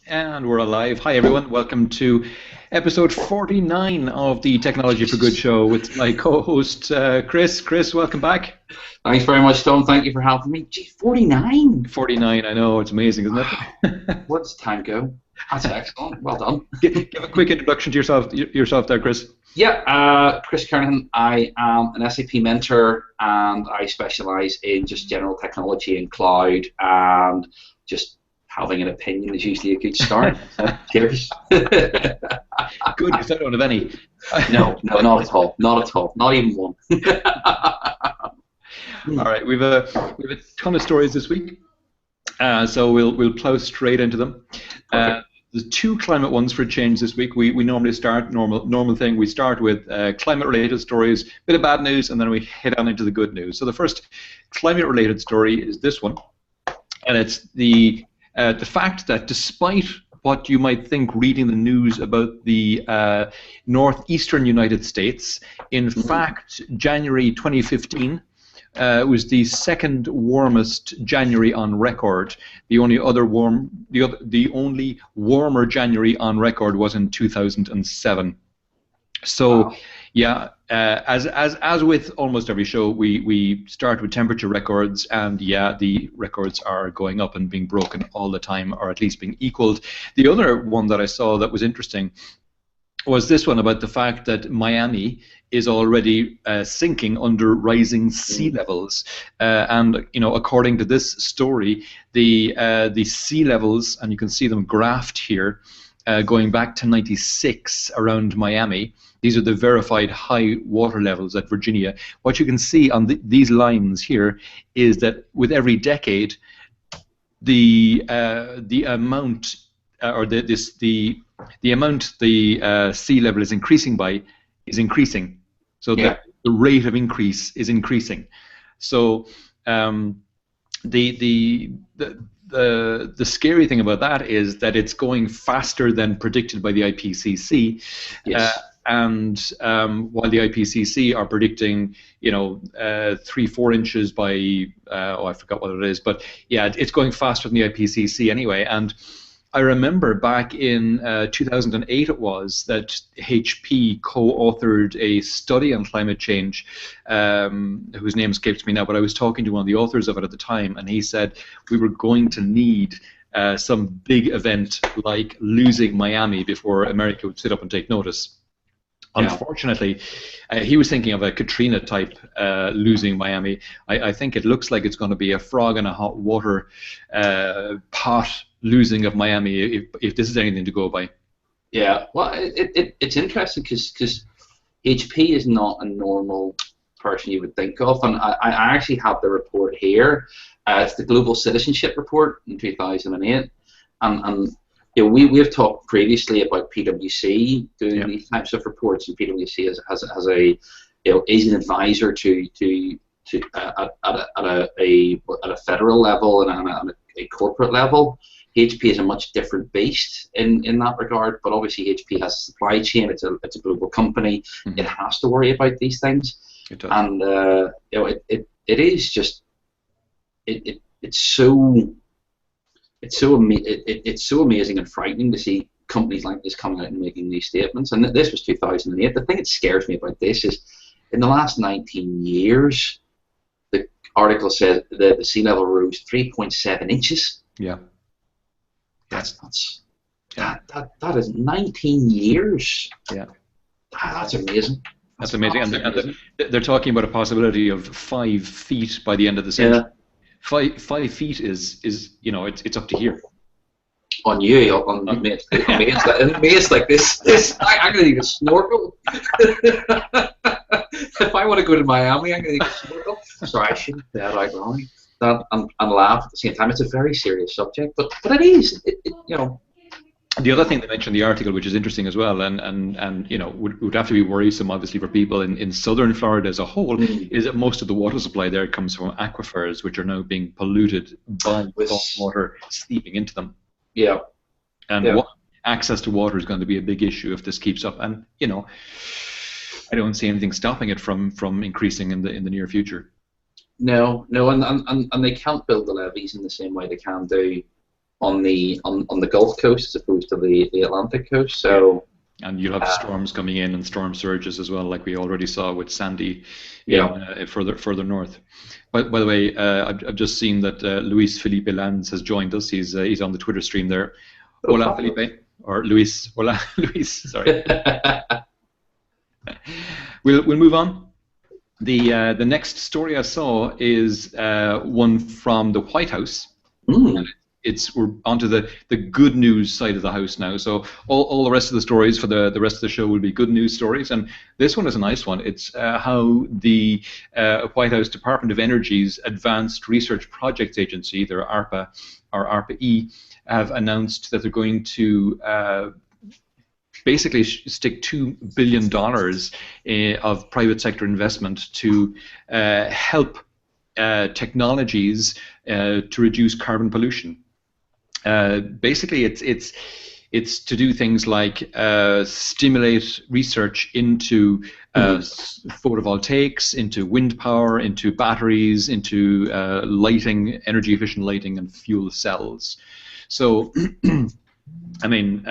And we're alive. Hi, everyone. Welcome to episode 49 of the Technology for Good show with my co-host, Chris. Chris, welcome back. Thanks very much, Tom. Thank you for having me. Gee, 49. 49, I know. It's amazing, isn't it? What's time go? That's excellent. Well done. Give a quick introduction to yourself there, Chris. Yeah, Chris Kernahan. I am an SAP mentor, and I specialize in just general technology and cloud, and just having an opinion is usually a good start. Cheers. Good, because I don't have any. No, not at all. Not at all. Not even one. All right, we've a ton of stories this week, so we'll plow straight into them. There's two climate ones for a change this week. We normally start normal thing. We start with climate-related stories, bit of bad news, and then we head on into the good news. So the first climate-related story is this one, and it's the fact that despite what you might think reading the news about the northeastern United States, in fact, January 2015 was the second warmest January on record. The only warmer January on record was in 2007. So, wow. Yeah, as with almost every show, we start with temperature records, and yeah, the records are going up and being broken all the time, or at least being equaled. The other one that I saw that was interesting was this one about the fact that Miami is already sinking under rising sea levels, and according to this story, the sea levels, and you can see them graphed here, going back to '96 around Miami. These are the verified high water levels at Virginia. What you can see on these lines here is that with every decade, the amount the amount the sea level is increasing by is increasing. So the rate of increase is increasing. So the scary thing about that is that it's going faster than predicted by the IPCC. Yes. And while the IPCC are predicting, 3-4 inches by, I forgot what it is, but yeah, it's going faster than the IPCC anyway. And I remember back in 2008 it was that HP co-authored a study on climate change, whose name escapes me now, but I was talking to one of the authors of it at the time, and he said we were going to need some big event like losing Miami before America would sit up and take notice. Unfortunately, he was thinking of a Katrina type losing Miami. I think it looks like it's going to be a frog in a hot water pot losing of Miami, if this is anything to go by. Yeah, well, it's interesting because HP is not a normal person you would think of, and I actually have the report here. It's the Global Citizenship Report in 2008, and we have talked previously about PwC doing these types of reports, and PwC has a is an advisor to at a federal level and at a corporate level. HP is a much different beast in that regard, but obviously HP has a supply chain. It's a global company. Mm-hmm. It has to worry about these things, it does. And it is just it's so amazing and frightening to see companies like this coming out and making these statements. And this was 2008. The thing that scares me about this is, in the last 19 years, the article says that the sea level rose 3.7 inches. Yeah. That's nuts. That is 19 years. Yeah. That's amazing. That's amazing. And they're talking about a possibility of 5 feet by the end of the century. Yeah. 5 feet is it's up to here. On you, on me, it's like this. I'm gonna need a snorkel. If I want to go to Miami, I'm gonna need a snorkel. Sorry, I shouldn't say that out loud. And laugh at the same time. It's a very serious subject, but it is. The other thing they mentioned in the article, which is interesting as well, and would have to be worrisome, obviously, for people in southern Florida as a whole, is that most of the water supply there comes from aquifers, which are now being polluted by salt water seeping into them. Yeah. And access to water is going to be a big issue if this keeps up. And I don't see anything stopping it from increasing in the near future. No, and they can't build the levees in the same way they can do on the Gulf Coast as opposed to the Atlantic coast. So. And you'll have storms coming in and storm surges as well, like we already saw with Sandy further north. By the way, I've just seen that Luis Felipe Lanz has joined us. He's on the Twitter stream there. Hola, Felipe. Or Luis. Hola, Luis. Sorry. We'll move on. The next story I saw is one from the White House. We're onto the good news side of the house now. So all the rest of the stories for the rest of the show will be good news stories, and this one is a nice one. It's how the White House Department of Energy's Advanced Research Projects Agency, their ARPA or ARPA-E, have announced that they're going to basically stick $2 billion of private sector investment to help technologies to reduce carbon pollution. Basically, it's to do things like stimulate research into photovoltaics, into wind power, into batteries, into lighting, energy-efficient lighting, and fuel cells. So, I mean,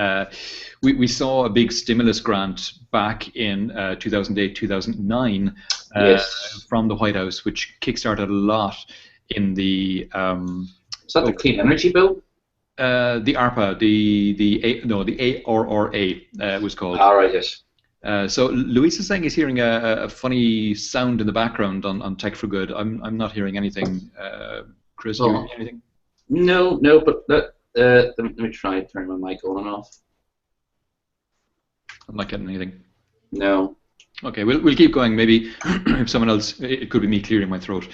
we saw a big stimulus grant back in 2008, 2009 from the White House, which kickstarted a lot in the. Is that the clean energy bill? The ARPA, the ARRA was called. All right, yes. So Luis is saying he's hearing a funny sound in the background on Tech for Good. I'm not hearing anything. Chris, you hearing anything? No, but let me try to turn my mic on and off. I'm not getting anything. No. Okay, we'll keep going. Maybe if someone else, it could be me clearing my throat.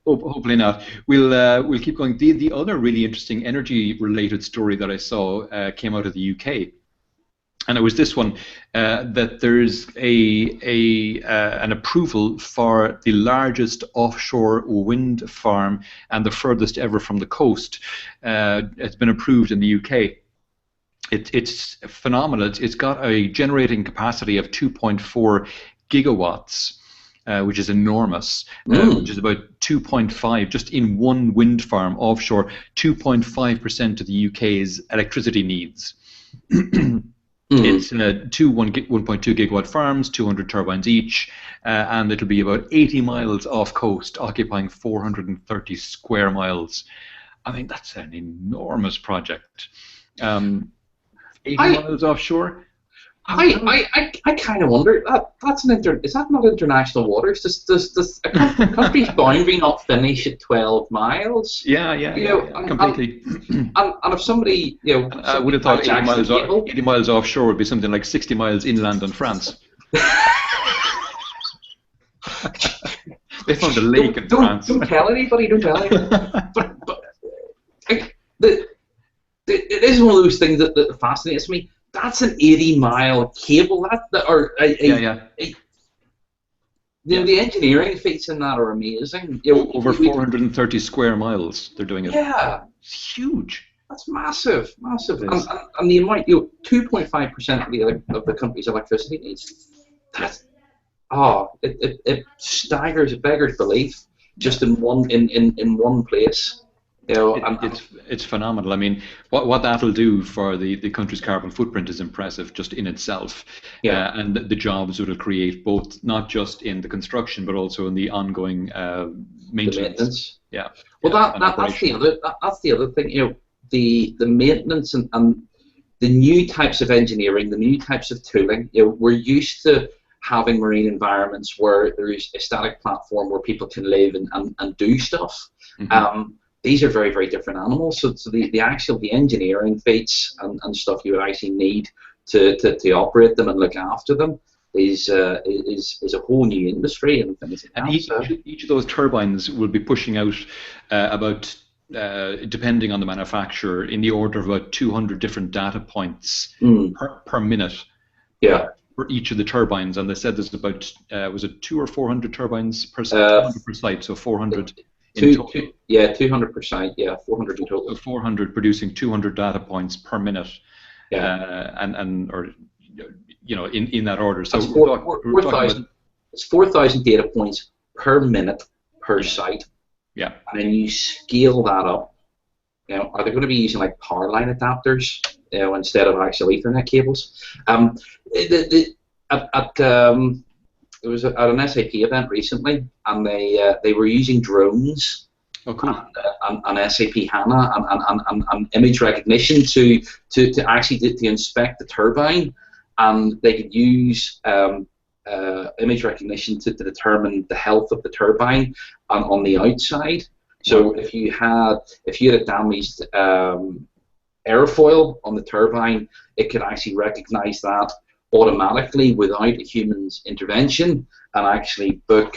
Hopefully not. We'll keep going. The other really interesting energy-related story that I saw came out of the UK, and it was this one that there's an approval for the largest offshore wind farm and the furthest ever from the coast. It's been approved in the UK. It's phenomenal. It's got a generating capacity of 2.4 gigawatts. Which is enormous, which is about 2.5, just in one wind farm offshore, 2.5% of the UK's electricity needs. It's 1.2 gigawatt farms, 200 turbines each, and it'll be about 80 miles off coast, occupying 430 square miles. I mean, that's an enormous project. 80 miles offshore? I kind of wonder is that not international waters? Does a country's boundary not finish at 12 miles? Yeah, completely. And if somebody, I would have thought 80 miles offshore would be something like 60 miles inland in France. They found a lake in France. Don't tell anybody. Don't tell anybody. But it is one of those things that fascinates me. That's an 80-mile cable. The engineering feats in that are amazing. Over 430 square miles, they're doing it. Yeah, it's huge. That's massive. And the amount, 2.5% of the country's electricity needs. It staggers, it beggars belief. Just in one place. It's phenomenal. I mean, what that'll do for the country's carbon footprint is impressive just in itself. And the jobs it'll create, both not just in the construction but also in the ongoing maintenance. Yeah. Well, that's the other thing. The maintenance and the new types of engineering, the new types of tooling. We're used to having marine environments where there is a static platform where people can live and do stuff. These are very, very different animals. So the engineering feats and stuff you would actually need to operate them and look after them is a whole new industry. And each of those turbines will be pushing out about, depending on the manufacturer, in the order of about 200 different data points per minute. Yeah. For each of the turbines, and they said there's about was it 200 or 400 turbines per site? 200 per site, so 400. 200%, yeah, 400 in total. 400 producing 200 data points per minute, in that order. So it's 4,000 data points per minute per site. Yeah. and then you scale that up. You know, are they going to be using like power line adapters, you know, instead of actual Ethernet cables? It was at an SAP event recently, and they were using drones. Oh, cool. And SAP HANA and image recognition to actually to inspect the turbine, and they could use image recognition to determine the health of the turbine on the outside. So if you had a damaged airfoil on the turbine, it could actually recognize that automatically without a human's intervention and actually book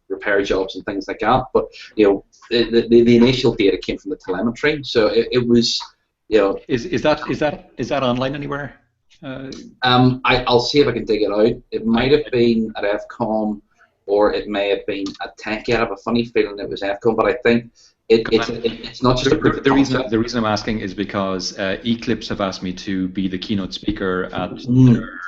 repair jobs and things like that. But you know, the initial data came from the telemetry, so it was, you know. Is that online anywhere? I'll see if I can dig it out. It might have been at FCOM, or it may have been at TechEd. I have a funny feeling it was FCOM, but I think it's not just the reason I'm asking is because Eclipse have asked me to be the keynote speaker at their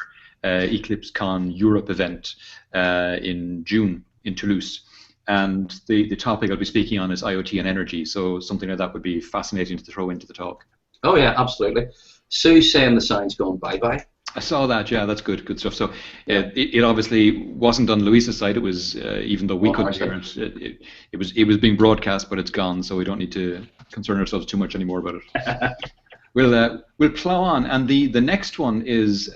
Eclipse Con Europe event in June in Toulouse, and the topic I'll be speaking on is IoT and energy. So something like that would be fascinating to throw into the talk. Oh yeah, absolutely. Sue's saying the sound's going bye-bye. I saw that. Yeah, that's good stuff. So it obviously wasn't on Luisa's side. It was even though we couldn't hear it, it was being broadcast, but it's gone. So we don't need to concern ourselves too much anymore about it. We'll plow on, and the next one is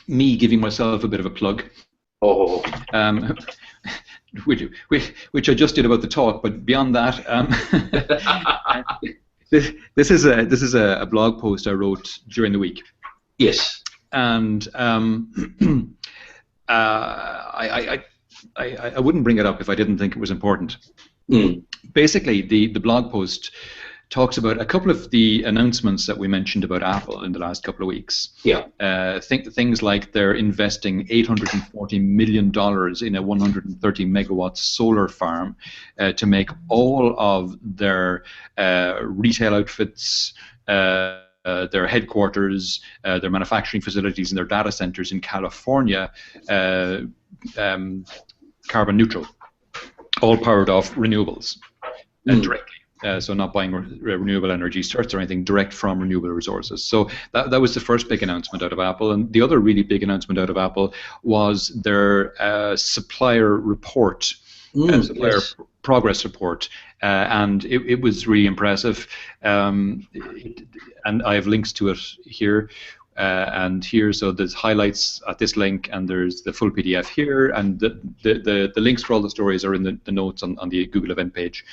me giving myself a bit of a plug. Oh. Which I just did about the talk, but beyond that. This is a blog post I wrote during the week. Yes. And I wouldn't bring it up if I didn't think it was important. Basically, the blog post talks about a couple of the announcements that we mentioned about Apple in the last couple of weeks. Yeah. Things like they're investing $840 million in a 130 megawatt solar farm to make all of their retail outfits, their headquarters, their manufacturing facilities, and their data centers in California carbon neutral, all powered off renewables directly. So not buying renewable energy certs or anything, direct from renewable resources. So that was the first big announcement out of Apple. And the other really big announcement out of Apple was their supplier report, supplier progress report. And it was really impressive. And I have links to it here. And here, so there's highlights at this link, and there's the full PDF here, and the links for all the stories are in the notes on the Google event page.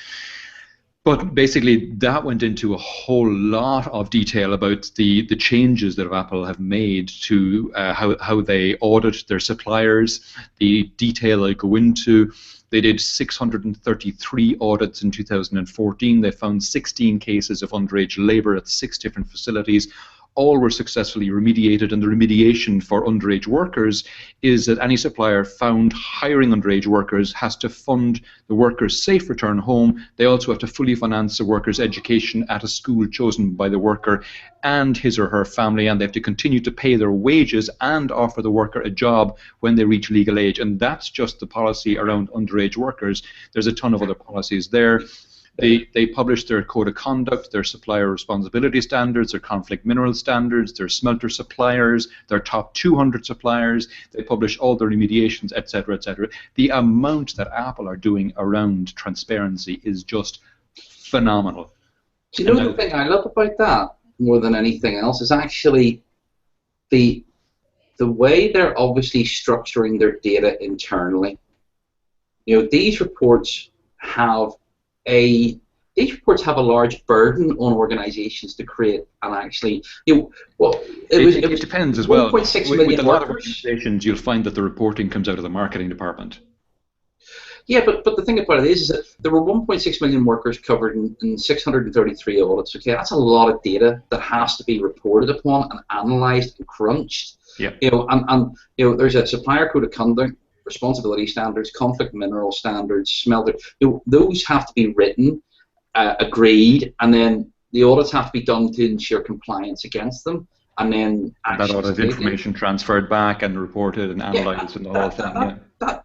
But basically, that went into a whole lot of detail about the changes that Apple have made to how they audit their suppliers, the detail I go into. They did 633 audits in 2014. They found 16 cases of underage labor at 6 different facilities. All were successfully remediated, and the remediation for underage workers is that any supplier found hiring underage workers has to fund the workers' safe return home. They also have to fully finance the worker's education at a school chosen by the worker and his or her family, and they have to continue to pay their wages and offer the worker a job when they reach legal age. And that's just the policy around underage workers. There's a ton of other policies there. They published their code of conduct, their supplier responsibility standards, their conflict mineral standards, their smelter suppliers, their top 200 suppliers. They publish all their remediations, etc., etc. The amount that Apple are doing around transparency is just phenomenal. Do you know the thing I love about that more than anything else is actually the way they're obviously structuring their data internally. You know, these reports have a large burden on organizations to create and actually, you know, well, it depends as well. 1.6 million with a lot of workers. organizations, you'll find that the reporting comes out of the marketing department. Yeah, but the thing about it is that there were 1.6 million workers covered in 633 audits. Okay, that's a lot of data that has to be reported upon and analysed and crunched. Yeah. You know, and you know, there's a supplier code of conduct, responsibility standards, conflict mineral standards, smelter. You know, those have to be written, agreed, and then the audits have to be done to ensure compliance against them. and then That all actions that taken. information transferred back and reported and analysed and the whole thing.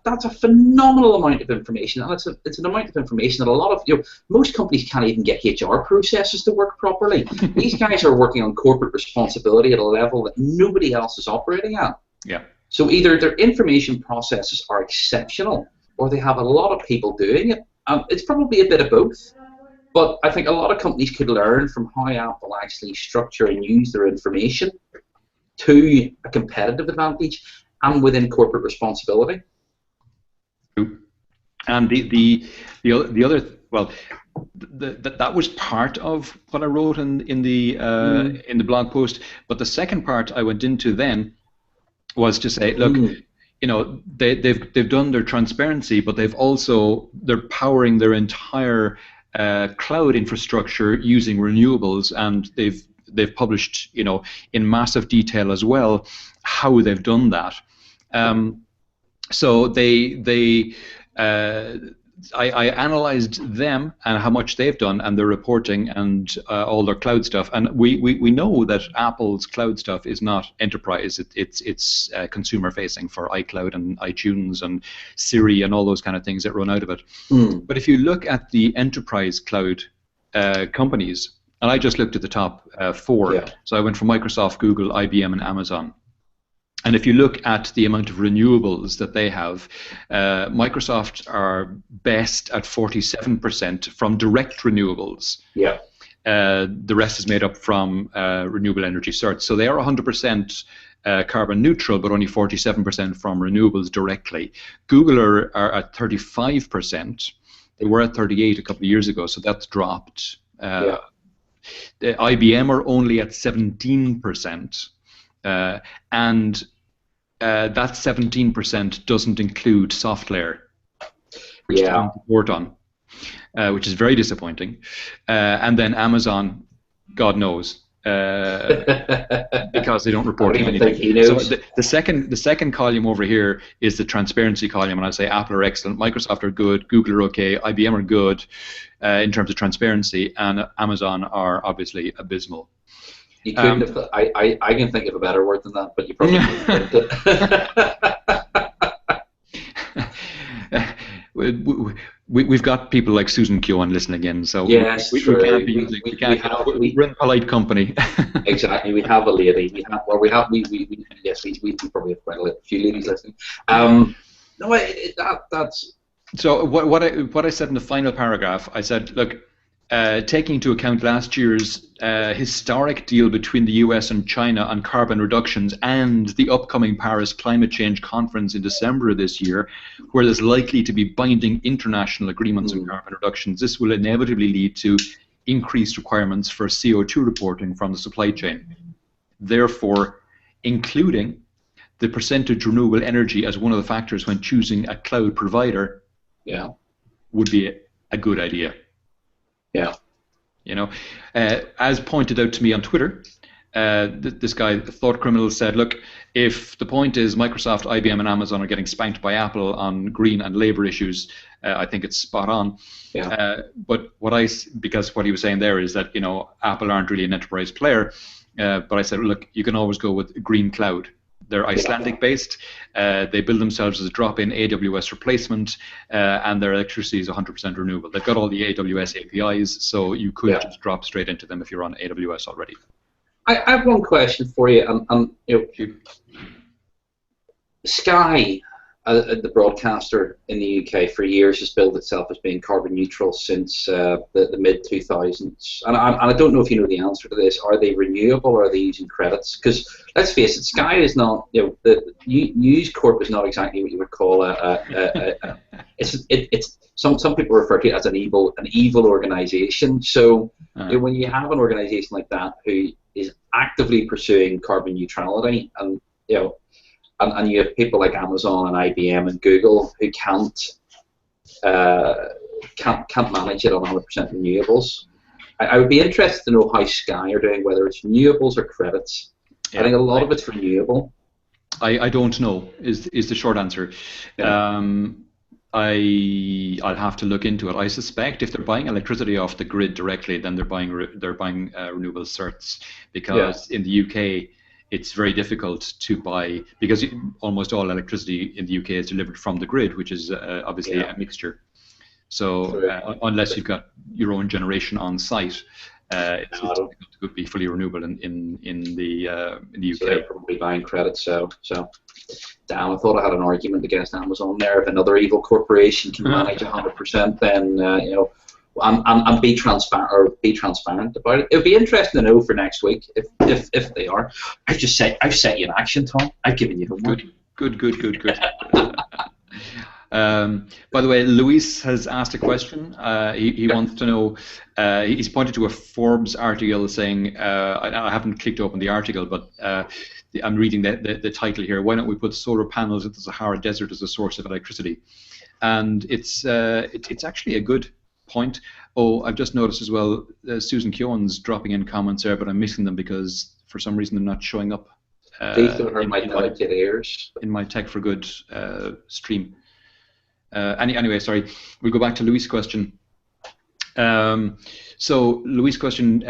That's a phenomenal amount of information, and it's an amount of information that a lot of most companies can't even get HR processes to work properly. These guys are working on corporate responsibility at a level that nobody else is operating at. Yeah. So either their information processes are exceptional, or they have a lot of people doing it. It's probably a bit of both. But I think a lot of companies could learn from how Apple actually structure and use their information to a competitive advantage and within corporate responsibility. And the other, well, that was part of what I wrote in the blog post. But the second part I went into then was to say, look, they've done their transparency, but they're powering their entire cloud infrastructure using renewables, and they've published in massive detail as well how they've done that. So I analyzed them and how much they've done and their reporting and all their cloud stuff, and we know that Apple's cloud stuff is not enterprise. It's consumer facing for iCloud and iTunes and Siri and all those kind of things that run out of it. But if you look at the enterprise cloud companies, and I just looked at the top 4, so I went from Microsoft, Google, IBM, and Amazon. And if you look at the amount of renewables that they have, Microsoft are best at 47% from direct renewables. Yeah. The rest is made up from renewable energy certs. So they are 100% carbon neutral, but only 47% from renewables directly. Google are at 35%. They were at 38 a couple of years ago, so that's dropped. The IBM are only at 17%. And that 17% doesn't include SoftLayer, which they don't report on, which is very disappointing. And then Amazon, God knows, because they don't report on anything. So the second column over here is the transparency column, and I say Apple are excellent, Microsoft are good, Google are okay, IBM are good in terms of transparency, and Amazon are obviously abysmal. You couldn't have. I can think of a better word than that, but you probably couldn't. We've got people like Susan Keown listening in, so yes, we can't be using. We're in polite company. Exactly, we have a lady. We probably have quite a few ladies listening. That's. So what I said in the final paragraph, I said, look. Taking into account last year's historic deal between the US and China on carbon reductions and the upcoming Paris Climate Change Conference in December of this year, where there's likely to be binding international agreements on carbon reductions, this will inevitably lead to increased requirements for CO2 reporting from the supply chain. Therefore, including the percentage renewable energy as one of the factors when choosing a cloud provider would be a good idea. Yeah, as pointed out to me on Twitter, this guy, Thought Criminal, said, look, if the point is Microsoft, IBM, and Amazon are getting spanked by Apple on green and labor issues, I think it's spot on. Yeah. But because what he was saying there is that Apple aren't really an enterprise player, but I said, look, you can always go with green cloud. They're Icelandic-based. They build themselves as a drop-in AWS replacement, and their electricity is 100% renewable. They've got all the AWS APIs, so you could just drop straight into them if you're on AWS already. I have one question for you. Sky, the broadcaster in the UK, for years has billed itself as being carbon neutral since the mid-2000s. And I don't know if you know the answer to this. Are they renewable or are they using credits? Because let's face it, Sky is not, the News Corp is not exactly what you would call some people refer to it as an evil organization. So when you have an organization like that who is actively pursuing carbon neutrality, and and you have people like Amazon and IBM and Google who can't manage it on 100% renewables. I would be interested to know how Sky are doing, whether it's renewables or credits. I think a lot of it's renewable. I don't know is the short answer. I'll have to look into it. I suspect if they're buying electricity off the grid directly, then they're buying renewable certs, because in the UK it's very difficult to buy, because almost all electricity in the UK is delivered from the grid, which is obviously a mixture. So unless you've got your own generation on site, it's difficult to be fully renewable in the UK. So they're probably buying credits. So damn, I thought I had an argument against Amazon there. If another evil corporation can manage 100%, then you know, and be transparent about it. It would be interesting to know for next week if they are. I've set you in action, Tom. I've given you homework. Good. By the way, Luis has asked a question. He wants to know, he's pointed to a Forbes article saying, I haven't clicked open the article, but I'm reading the title here, why don't we put solar panels in the Sahara Desert as a source of electricity? And it's actually a good point. Oh, I've just noticed as well, Susan Keown's dropping in comments there, but I'm missing them because for some reason they're not showing up in my Tech for Good stream. Anyway, sorry, we'll go back to Louis' question. So Louis' question,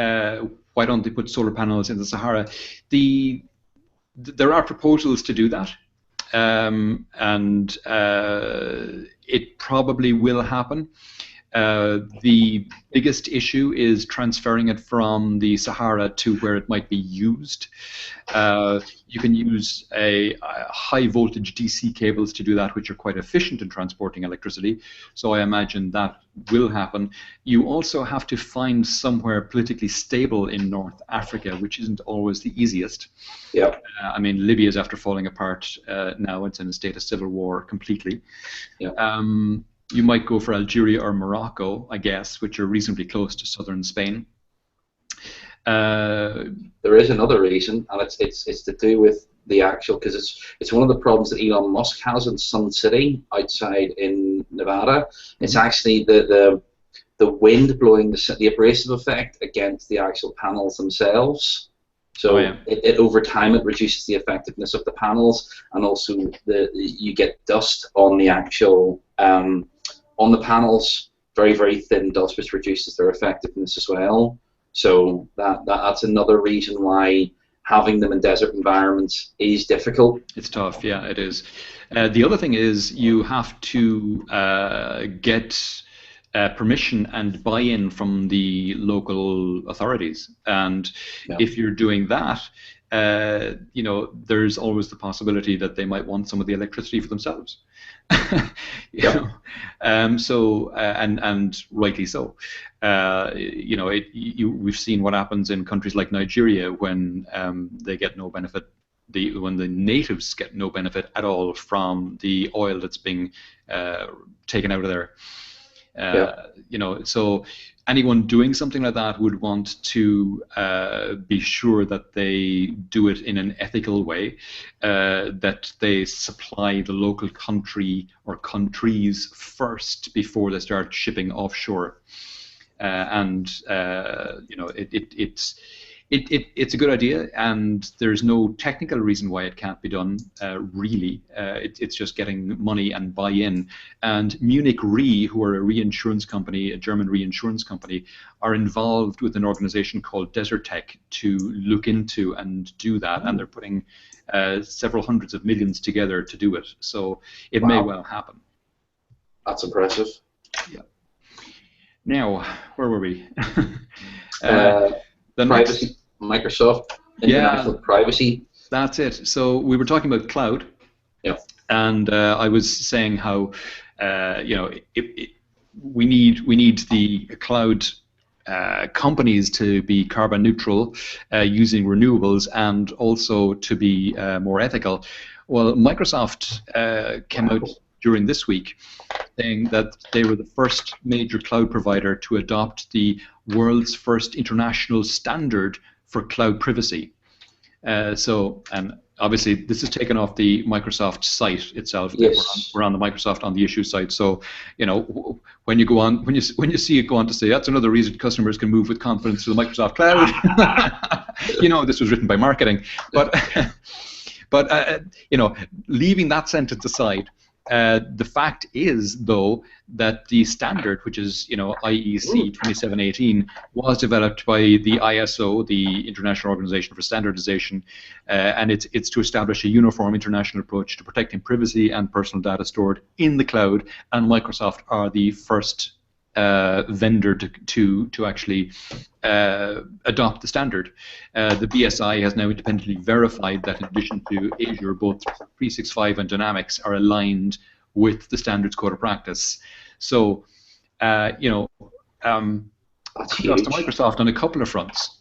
why don't they put solar panels in the Sahara? There are proposals to do that, and it probably will happen. The biggest issue is transferring it from the Sahara to where it might be used. You can use a high voltage DC cables to do that, which are quite efficient in transporting electricity. So I imagine that will happen. You also have to find somewhere politically stable in North Africa, which isn't always the easiest. Yeah. I mean, Libya is after falling apart now. It's in a state of civil war completely. Yeah. You might go for Algeria or Morocco, I guess, which are reasonably close to southern Spain. There is another reason, and it's to do with the actual, because it's one of the problems that Elon Musk has in Sun City outside in Nevada. It's actually the wind blowing the abrasive effect against the actual panels themselves. So it over time it reduces the effectiveness of the panels, and also you get dust on the actual on the panels, very, very thin dust, which reduces their effectiveness as well. So that's another reason why having them in desert environments is difficult. It's tough, yeah, it is. The other thing is you have to get permission and buy-in from the local authorities, and if you're doing that, you know, there's always the possibility that they might want some of the electricity for themselves. you know? So and rightly so. You know, we've seen what happens in countries like Nigeria when they get no benefit. When the natives get no benefit at all from the oil that's being taken out of there. You know, so anyone doing something like that would want to be sure that they do it in an ethical way, that they supply the local country or countries first before they start shipping offshore. And you know, it's a good idea, and there's no technical reason why it can't be done, really. It's just getting money and buy-in. And Munich Re, who are a reinsurance company, a German reinsurance company, are involved with an organization called Desert Tech to look into and do that, and they're putting several hundreds of millions together to do it. So it may well happen. That's impressive. Yeah. Now, where were we? The privacy, Microsoft, international privacy. That's it. So we were talking about cloud. Yeah. And I was saying how you know, we need the cloud companies to be carbon neutral, using renewables, and also to be more ethical. Well, Microsoft came out during this week saying that they were the first major cloud provider to adopt the world's first international standard for cloud privacy. So, and obviously this is taken off the Microsoft site itself. Yes. We're on the Microsoft on the issue site. So, you know, when you go on, when you see it go on to say that's another reason customers can move with confidence to the Microsoft cloud. You know, this was written by marketing, but you know, leaving that sentence aside, The fact is, though, that the standard, which is IEC 2718, was developed by the ISO, the International Organization for Standardization, and it's to establish a uniform international approach to protecting privacy and personal data stored in the cloud. And Microsoft are the first vendor to actually adopt the standard. The BSI has now independently verified that in addition to Azure, both 365 and Dynamics are aligned with the standards code of practice. So, kudos to Microsoft on a couple of fronts.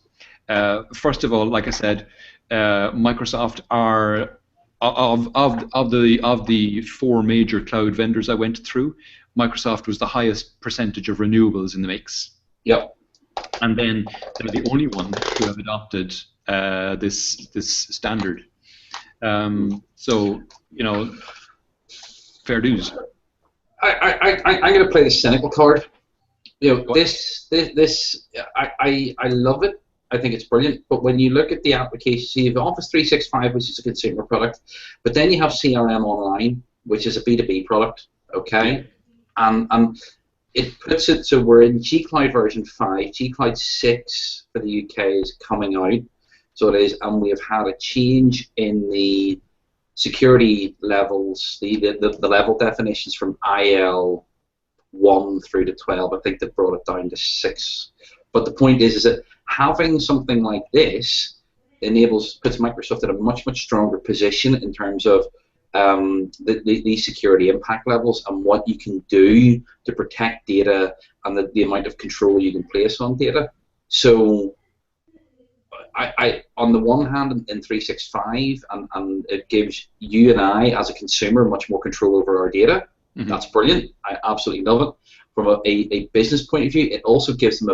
First of all, like I said, Microsoft are of the four major cloud vendors I went through. Microsoft was the highest percentage of renewables in the mix. Yep. And then they're the only one who have adopted this standard. So, fair dues. I'm going to play the cynical card. I love it. I think it's brilliant. But when you look at the application, so you have Office 365, which is a consumer product, but then you have CRM Online, which is a B2B product. Okay. Yeah. And it puts it so we're in G-Cloud version 5. G-Cloud 6 for the UK is coming out. So it is, and we have had a change in the security levels, the level definitions from IL 1 through to 12. I think they brought it down to 6. But the point is that having something like this puts Microsoft in a much stronger position in terms of the security impact levels and what you can do to protect data and the amount of control you can place on data. So I on the one hand, in 365, and it gives you and I, as a consumer, much more control over our data. Mm-hmm. That's brilliant. I absolutely love it. From a business point of view, it also gives them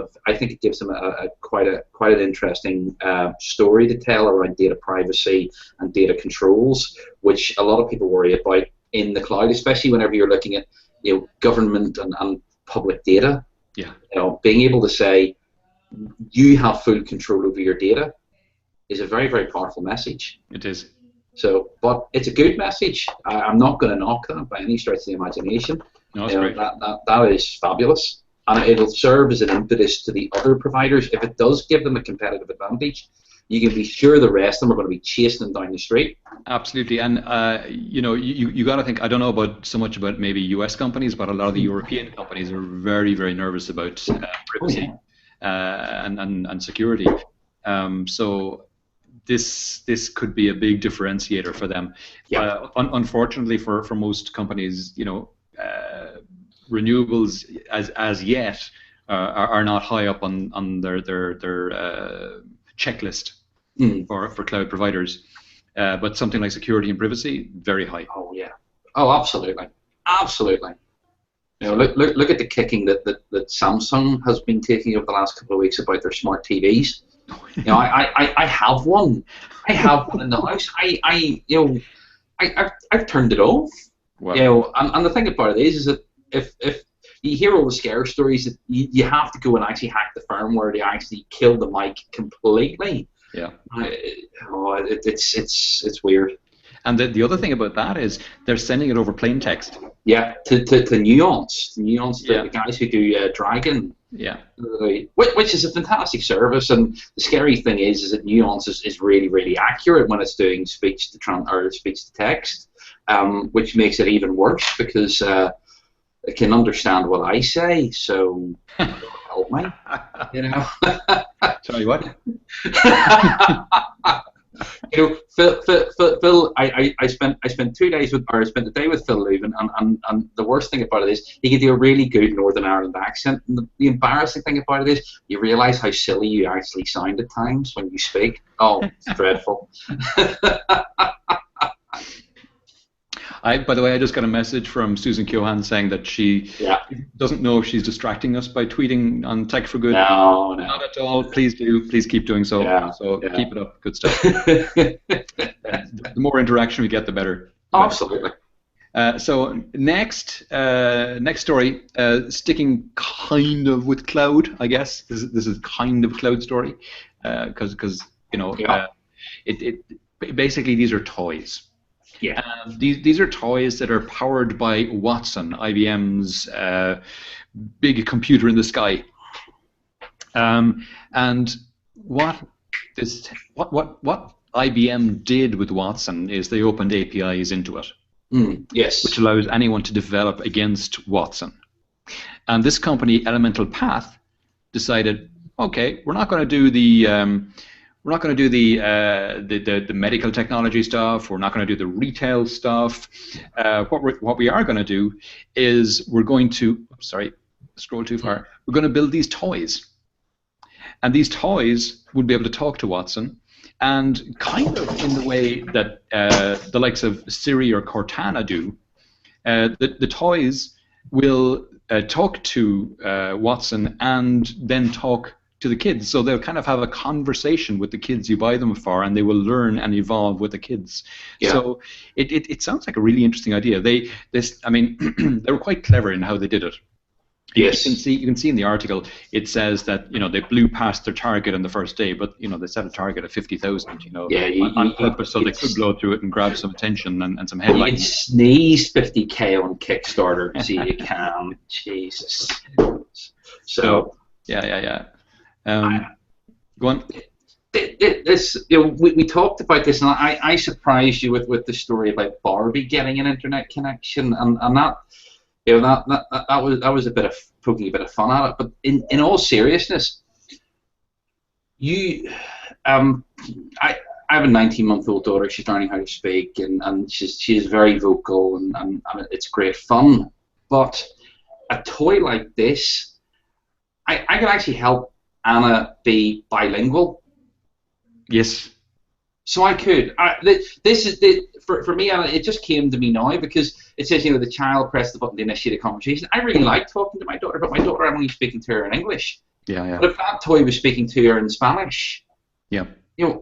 quite an interesting story to tell around data privacy and data controls, which a lot of people worry about in the cloud, especially whenever you're looking at government and public data. Yeah. Being able to say you have full control over your data is a very powerful message. It is. So, but it's a good message. I'm not going to knock that by any stretch of the imagination. No, that's great. That is fabulous, and it'll serve as an impetus to the other providers. If it does give them a competitive advantage, you can be sure the rest of them are going to be chasing them down the street. Absolutely, and you got to think. I don't know so much about maybe U.S. companies, but a lot of the European companies are very nervous about privacy and security. So this could be a big differentiator for them. Yeah. Unfortunately, for most companies, renewables as yet are not high up on their checklist for cloud providers. But something like security and privacy, very high. Oh yeah. Oh, absolutely. Look at the kicking that Samsung has been taking over the last couple of weeks about their smart TVs. I have one. I have one in the house. I've turned it off. Wow. And the thing about it is that if you hear all the scare stories, that you have to go and actually hack the firmware to actually kill the mic completely. Yeah. It's weird. And the other thing about that is they're sending it over plain text. Yeah, to Nuance, the guys who do Dragon. Yeah. Which is a fantastic service, and the scary thing is that Nuance is really accurate when it's doing speech to text, which makes it even worse because it can understand what I say. So help me, Sorry, what? Phil, I spent 2 days I spent the day with Phil Leuven, and the worst thing about it is he can do a really good Northern Ireland accent, and the embarrassing thing about it is you realise how silly you actually sound at times when you speak. Oh, it's dreadful. By the way, I just got a message from Susan Keohan saying that she doesn't know if she's distracting us by tweeting on Tech for Good. No. Not at all. Please keep doing so. Yeah. So keep it up. Good stuff. The more interaction we get, the better. Absolutely. So next story, sticking kind of with cloud, I guess. This is kind of cloud story, because it basically these are toys. Yeah. These are toys that are powered by Watson, IBM's big computer in the sky. And what IBM did with Watson is they opened APIs into it, yes, which allows anyone to develop against Watson. And this company, Elemental Path, decided, okay, we're not going to do the medical technology stuff. We're not going to do the retail stuff. What we are going to do is we're going to scroll too far. We're going to build these toys. And these toys would be able to talk to Watson, and kind of in the way that the likes of Siri or Cortana do, the toys will talk to Watson and then talk to the kids. So they'll kind of have a conversation with the kids you buy them for, and they will learn and evolve with the kids. Yeah. So it sounds like a really interesting idea. They were quite clever in how they did it. Yes. You can see in the article it says that they blew past their target on the first day, but they set a target of 50,000. On purpose, so they could blow through it and grab some attention and some headlines. You can sneeze 50K on Kickstarter, so you can. Jesus. So yeah. Go on. This, we talked about this, and I surprised you with the story about Barbie getting an internet connection, and that. That was a bit of poking a bit of fun at it, but in all seriousness, I have a 19-month-old daughter. She's learning how to speak, and she is very vocal, and it's great fun. But a toy like this, I can actually help Anna be bilingual. Yes. So I could. For me, Anna, it just came to me now because it says, the child pressed the button to initiate a conversation. I really like talking to my daughter, but my daughter, I'm only speaking to her in English. Yeah. But if that toy was speaking to her in Spanish, yeah,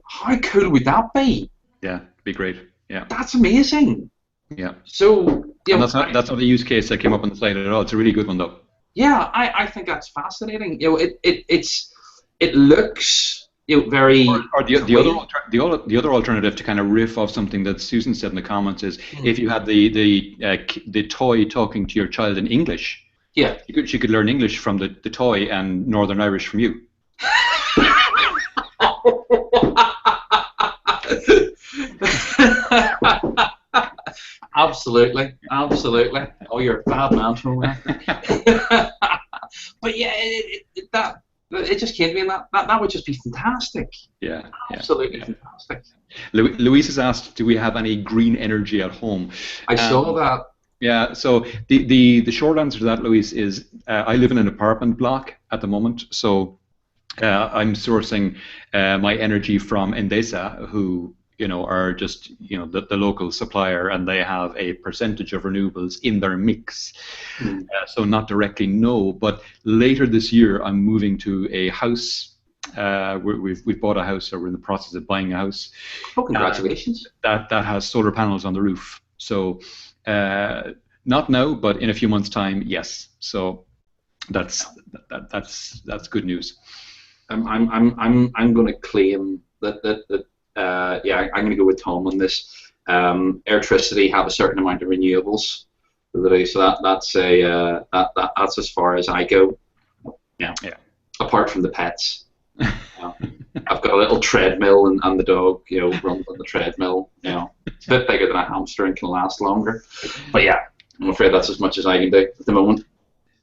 how cool would that be? Yeah, it'd be great. Yeah. That's amazing. Yeah. So that's not a use case that came up on the slide at all. It's a really good one though. Yeah, I think that's fascinating. It looks. Very. Or the other alternative to kind of riff off something that Susan said in the comments is if you had the toy talking to your child in English. Yeah. She could learn English from the toy and Northern Irish from you. Absolutely. Oh, you're a bad man, Tony. But yeah, it just came to me, and that would just be fantastic. Yeah, absolutely fantastic. Louise has asked, do we have any green energy at home? I saw that. Yeah, so the short answer to that, Louise, is I live in an apartment block at the moment, so I'm sourcing my energy from Endesa, who are just the local supplier, and they have a percentage of renewables in their mix. So not directly, no, but later this year I'm moving to a house. We've bought a house, or we're in the process of buying a house. Oh, congratulations! That has solar panels on the roof. So not now, but in a few months' time, yes. So that's good news. I'm going to claim that. I'm going to go with Tom on this. Airtricity have a certain amount of renewables, so that's as far as I go. Yeah. Apart from the pets, I've got a little treadmill, and the dog, runs on the treadmill. It's a bit bigger than a hamster and can last longer. But yeah, I'm afraid that's as much as I can do at the moment.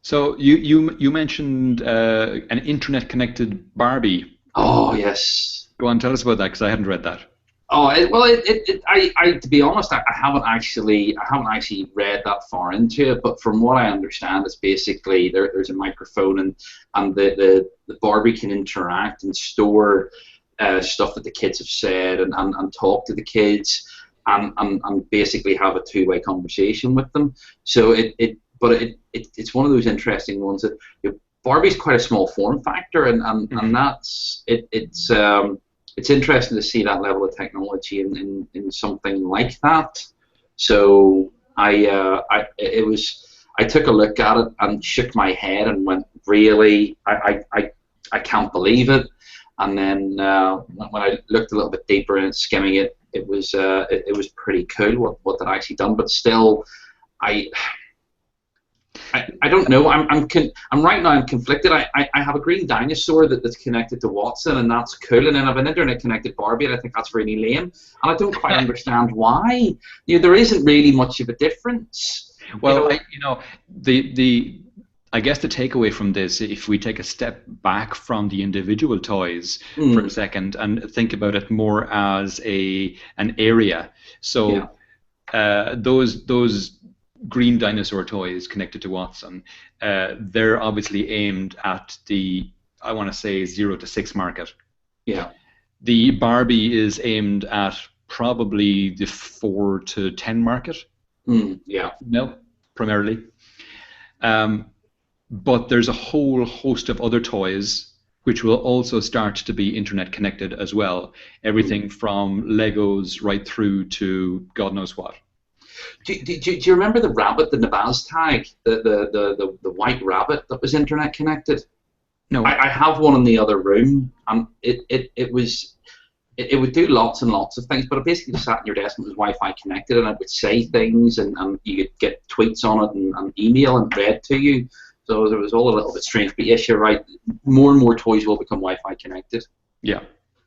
So you mentioned an internet-connected Barbie. Oh yes. Go on, tell us about that, because I hadn't read that. Oh well, I to be honest, I haven't actually read that far into it. But from what I understand, it's basically there's a microphone, and the Barbie can interact and store stuff that the kids have said, and talk to the kids, and basically have a two-way conversation with them. So it's one of those interesting ones that Barbie's quite a small form factor, and that's it's interesting to see that level of technology in something like that. So I took a look at it and shook my head and went, really, I can't believe it. And then when I looked a little bit deeper and skimming it, it was pretty cool what they'd actually done. But still, I don't know. I'm right now. I'm conflicted. I have a green dinosaur that's connected to Watson, and that's cool. And then I have an internet connected Barbie, and I think that's really lame. And I don't quite understand why. There isn't really much of a difference. Well, I guess the takeaway from this, if we take a step back from the individual toys for a second and think about it more as an area. So those green dinosaur toys connected to Watson, they're obviously aimed at the, I want to say, 0 to 6 market. Yeah. The Barbie is aimed at probably the 4 to 10 market. Yeah. No, primarily. But there's a whole host of other toys which will also start to be internet connected as well. Everything from Legos right through to God knows what. Do you remember the rabbit, the Nabaz tag, the white rabbit that was internet connected? No. I have one in the other room, and it would do lots and lots of things, but it basically just sat in your desk and it was Wi-Fi connected, and it would say things, and you could get tweets on it and email and read to you. So it was all a little bit strange. But yes, you're right. More and more toys will become Wi-Fi connected. Yeah.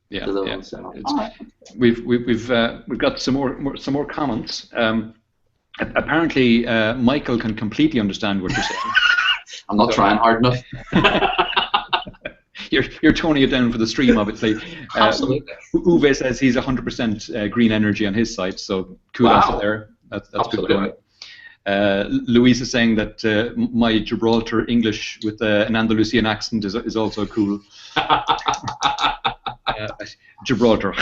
We've got some more comments. Apparently, Michael can completely understand what you're saying. I'm not trying hard enough. You're toning it down for the stream, obviously. Absolutely. Uwe says he's 100% green energy on his site, so kudos there. That's good going. Louise is saying that my Gibraltar English with an Andalusian accent is also cool. Gibraltar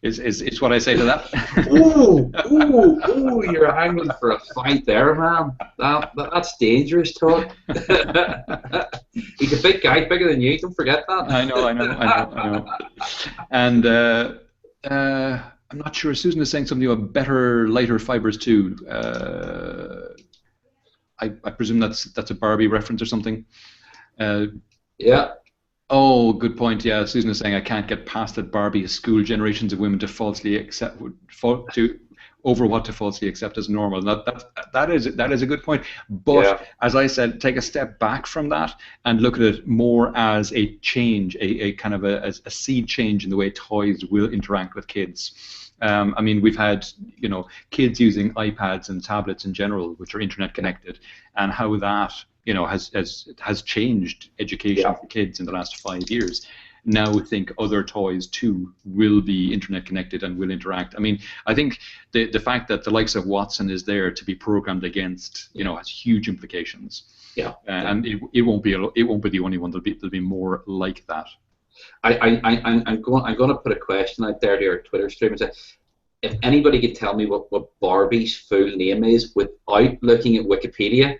is what I say to that. ooh, you're angling for a fight there, man. That's dangerous talk. He's a big guy, bigger than you. Don't forget that. I know. And I'm not sure. Susan is saying something about better, lighter fibers too. I presume that's a Barbie reference or something. Yeah. Oh, good point. Yeah, Susan is saying I can't get past that Barbie has schooled generations of women to falsely accept over what to falsely accept as normal. That is a good point. But as I said, take a step back from that and look at it more as a change, a kind of a seed change in the way toys will interact with kids. I mean, we've had kids using iPads and tablets in general, which are internet connected, and how that has changed education for kids in the last 5 years. Now think other toys too will be internet connected and will interact. I mean, I think the fact that the likes of Watson is there to be programmed against, has huge implications. And it won't be the only one. There'll be more like that. I'm going to put a question out there to our Twitter stream and say, if anybody could tell me what Barbie's full name is without looking at Wikipedia,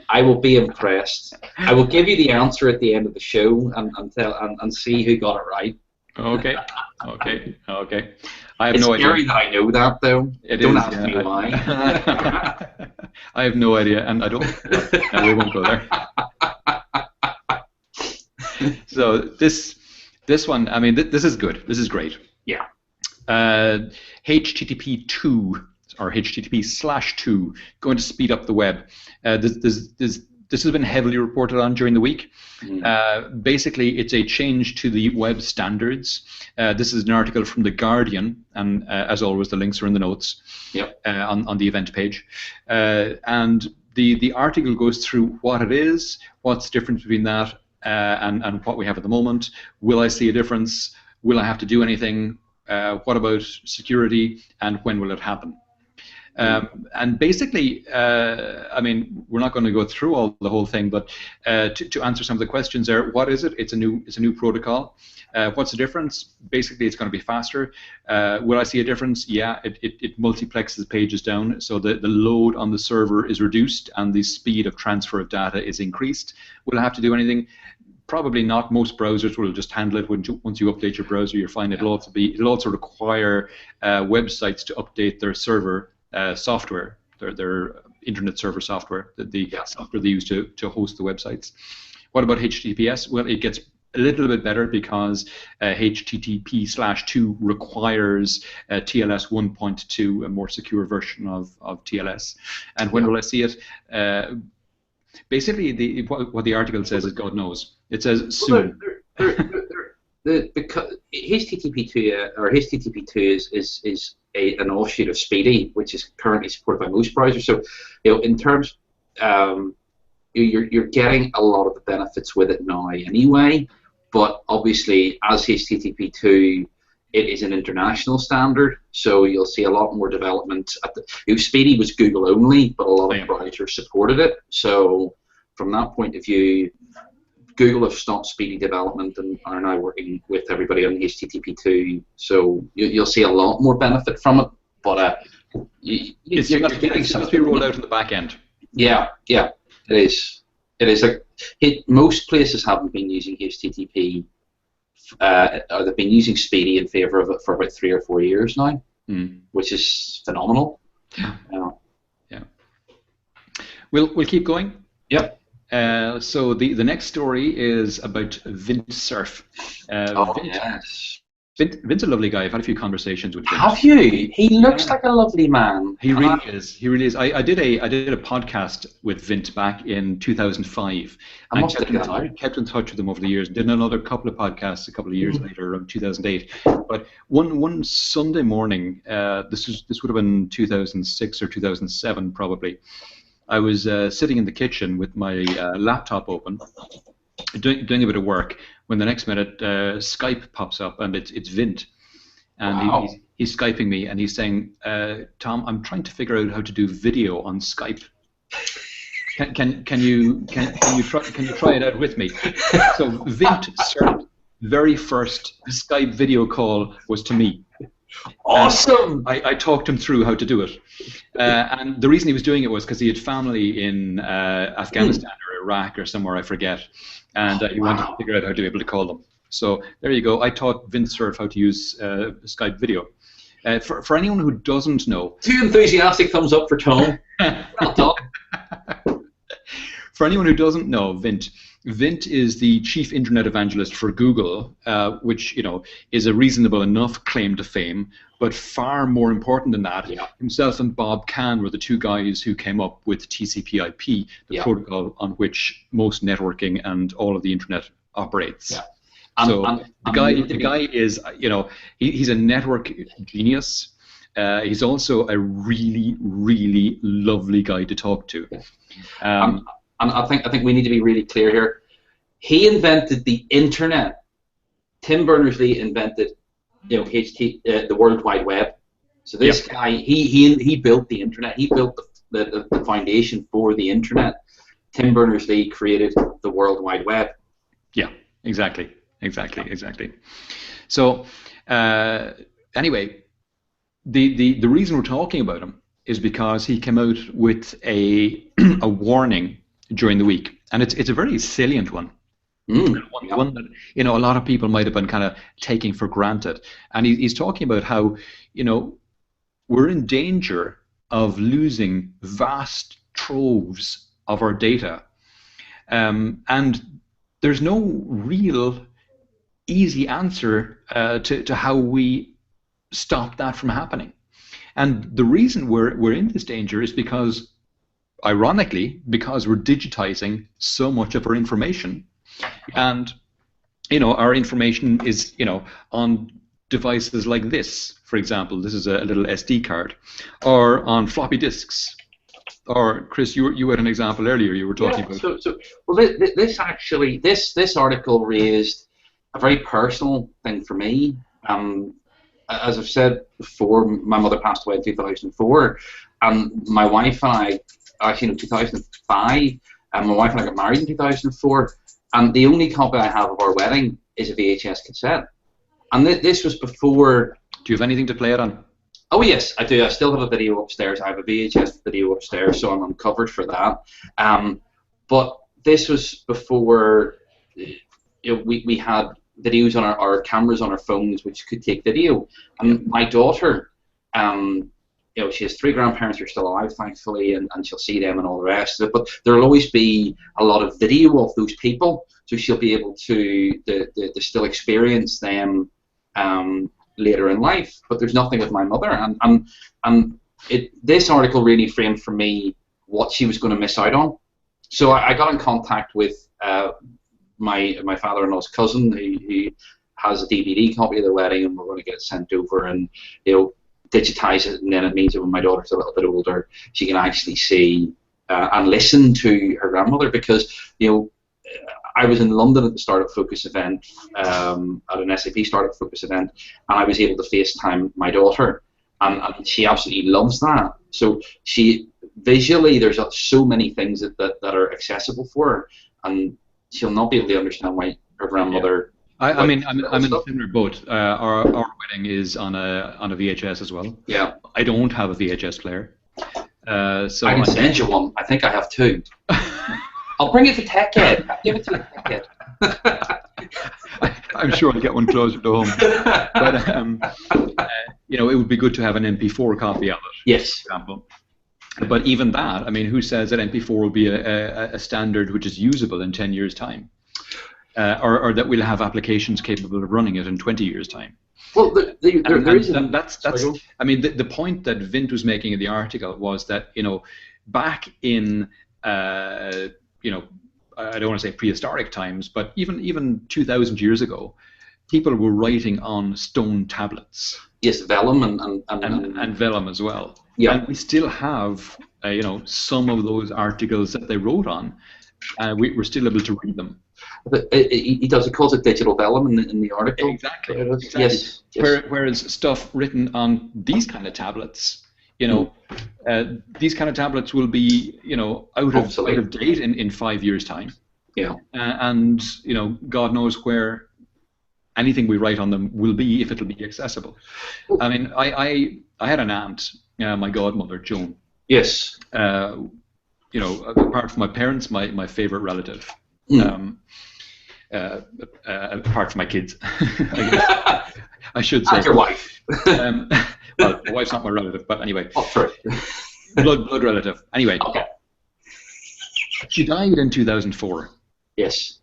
I will be impressed. I will give you the answer at the end of the show and see who got it right. Okay. I have it's no idea. It's scary that I know that, though. Don't ask me why. I have no idea, and I don't. We won't go there. So this one, I mean, this is good. This is great. Yeah. HTTP2 or HTTP/2 going to speed up the web. This has been heavily reported on during the week. Basically, it's a change to the web standards. This is an article from The Guardian, and as always, the links are in the notes on the event page. And the article goes through what it is, what's the difference between that and what we have at the moment. Will I see a difference? Will I have to do anything? What about security, and when will it happen? And basically, I mean, we're not going to go through the whole thing, but to answer some of the questions there, what is it? It's a new protocol. What's the difference? Basically, it's going to be faster. Will I see a difference? Yeah, it multiplexes pages down, so the load on the server is reduced and the speed of transfer of data is increased. Will I have to do anything? Probably not. Most browsers will just handle it. Once you update your browser, you're fine. It'll also require websites to update their server software, their internet server software, the software they use to host the websites. What about HTTPS? Well, it gets a little bit better because HTTP/2 requires TLS 1.2, a more secure version of TLS. And when will I see it? Basically, what the article says is God knows. It says soon. Because HTTP2 or HTTP2 is an offshoot of Speedy, which is currently supported by most browsers. So, in terms, you're getting a lot of the benefits with it now anyway. But obviously, as HTTP2, it is an international standard, so you'll see a lot more development. Speedy was Google only, but a lot of browsers supported it. So, from that point of view, Google have stopped Speedy development and are now working with everybody on HTTP2. So you'll see a lot more benefit from it. But you're getting something to be rolled out in the back end. Yeah, it is. It is like most places haven't been using HTTP. Or they've been using Speedy in favor of it for about 3 or 4 years now, which is phenomenal. Yeah. We'll keep going. Yep. So the next story is about Vint Cerf. Yes. Vint's a lovely guy. I've had a few conversations with Vint. Have you? He looks like a lovely man. He really is. He really is. I did a podcast with Vint back in 2005. I kept in touch with him over the years. Did another couple of podcasts a couple of years later, around 2008. But one Sunday morning, this would have been 2006 or 2007 probably. I was sitting in the kitchen with my laptop open, doing a bit of work, when the next minute Skype pops up, and it's Vint. And he's Skyping me, and he's saying, Tom, I'm trying to figure out how to do video on Skype. Can you try it out with me? So Vint, very first Skype video call was to me. Awesome! I talked him through how to do it. And the reason he was doing it was because he had family in Afghanistan or Iraq or somewhere, I forget. And he wanted to figure out how to be able to call them. So there you go. I taught Vint Cerf how to use Skype video. For anyone who doesn't know... 2 enthusiastic thumbs up for Tom. Well done. For anyone who doesn't know, Vint is the chief internet evangelist for Google, which is a reasonable enough claim to fame, but far more important than that, himself and Bob Kahn were the 2 guys who came up with TCP/IP, the protocol on which most networking and all of the internet operates. Yeah. So the guy is, he's a network genius. He's also a really, really lovely guy to talk to. And I think we need to be really clear here. He invented the internet. Tim Berners-Lee invented, the World Wide Web. So this guy, he built the internet. He built the foundation for the internet. Tim Berners-Lee created the World Wide Web. Yeah, exactly. So anyway, the reason we're talking about him is because he came out with a warning during the week, and it's a very salient one. One that a lot of people might have been kind of taking for granted, and he's talking about how we're in danger of losing vast troves of our data, and there's no real easy answer to how we stop that from happening. And the reason we're in this danger is because, ironically, because we're digitizing so much of our information, and our information is on devices like this, for example. This is a little SD card, or on floppy disks. Or Chris, you had an example earlier. You were talking about. This article raised a very personal thing for me. As I've said before, my mother passed away in 2004, and my wife and I, actually in 2005, and my wife and I got married in 2004, and the only copy I have of our wedding is a VHS cassette. And this was before... Do you have anything to play it on? Oh yes, I do. I still have a video upstairs. I have a VHS video upstairs, so I'm uncovered for that. But this was before we had videos on our cameras on our phones which could take video. And my daughter she has 3 grandparents who are still alive, thankfully, and she'll see them and all the rest of it. But there'll always be a lot of video of those people, so she'll be able to still experience them later in life. But there's nothing with my mother, and this article really framed for me what she was going to miss out on. So I got in contact with my father-in-law's cousin, who has a DVD copy of the wedding, and we're going to get it sent over and digitize it, and then it means that when my daughter's a little bit older, she can actually see and listen to her grandmother. Because I was in London at the Startup Focus event, at an SAP Startup Focus event, and I was able to FaceTime my daughter, and she absolutely loves that. So she visually, there's so many things that are accessible for her, and she'll not be able to understand why her grandmother. I mean, I'm in a similar boat. Our wedding is on a VHS as well. Yeah. I don't have a VHS player, so I can send you one. I think I have 2. I'll bring it to Tech Ed. Give it to Tech Ed. I'm sure I'll get one closer to home. But it would be good to have an MP4 copy of it. Yes. For example. But even that, I mean, who says that MP4 will be a standard which is usable in 10 years' time? Or that we'll have applications capable of running it in 20 years' time. Well, that's. I mean, the point that Vint was making in the article was that back in I don't want to say prehistoric times, but even 2,000 years ago, people were writing on stone tablets. Yes, vellum and vellum as well. Yeah. And we still have some of those articles that they wrote on. We're still able to read them. He calls it digital vellum in the article. Exactly. Yes. Whereas stuff written on these kind of tablets, these kind of tablets will be, out of date in 5 years' time. Yeah. And God knows where anything we write on them will be, if it'll be accessible. I mean, I had an aunt, my godmother, Joan. Yes. Apart from my parents, my favorite relative. Apart from my kids, I should say. And your wife. Well, my wife's not my relative, but anyway. Oh, sorry. blood relative. Anyway. Okay. She died in 2004. Yes.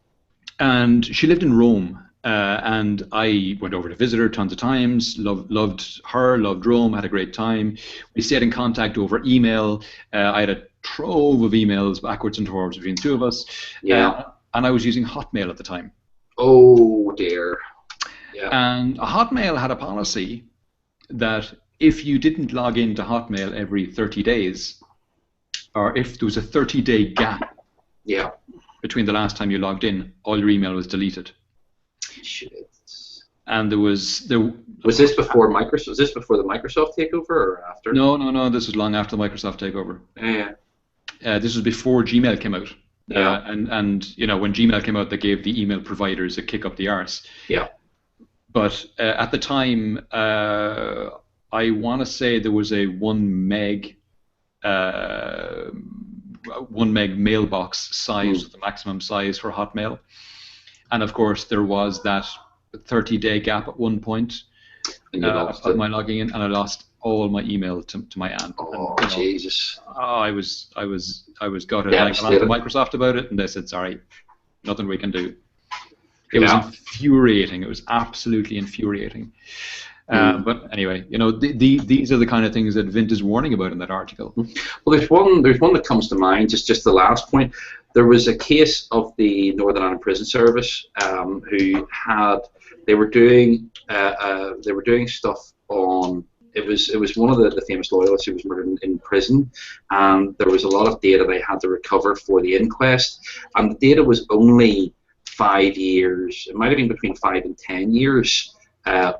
And she lived in Rome. And I went over to visit her tons of times, loved her, loved Rome, had a great time. We stayed in contact over email. I had a trove of emails backwards and forwards between the two of us. Yeah. And I was using Hotmail at the time. Oh, dear. Yeah. And Hotmail had a policy that if you didn't log into Hotmail every 30 days, or if there was a 30-day gap between the last time you logged in, all your email was deleted. Shit. And was this before Microsoft? Was this before the Microsoft takeover or after? No. This was long after the Microsoft takeover. Yeah. This was before Gmail came out. Yeah. And when Gmail came out, they gave the email providers a kick up the arse. Yeah. But at the time, I want to say there was a 1 meg mailbox size, the maximum size for Hotmail. And of course, there was that 30-day gap at one point of my logging in, and I lost all my email to my aunt. Oh, and, Jesus! Oh, I was gutted. I got on to Microsoft about it, and they said, "Sorry, nothing we can do." It was infuriating. It was absolutely infuriating. But anyway, these are the kind of things that Vint is warning about in that article. Well, there's one that comes to mind. Just the last point. There was a case of the Northern Ireland Prison Service they were doing stuff on. It was one of the famous loyalists who was murdered in prison, and there was a lot of data they had to recover for the inquest, and the data was only 5 years. It might have been between 5 and 10 years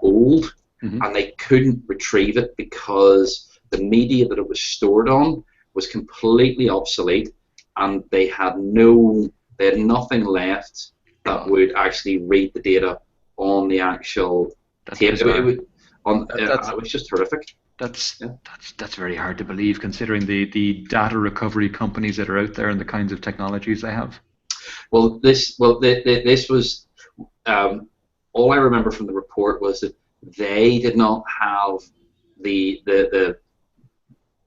old. Mm-hmm. And they couldn't retrieve it because the media that it was stored on was completely obsolete, and they had nothing left that would actually read the data on the actual tape. It was just horrific. That's very hard to believe, considering the data recovery companies that are out there and the kinds of technologies they have. Well, this was all I remember from the report was that they did not have the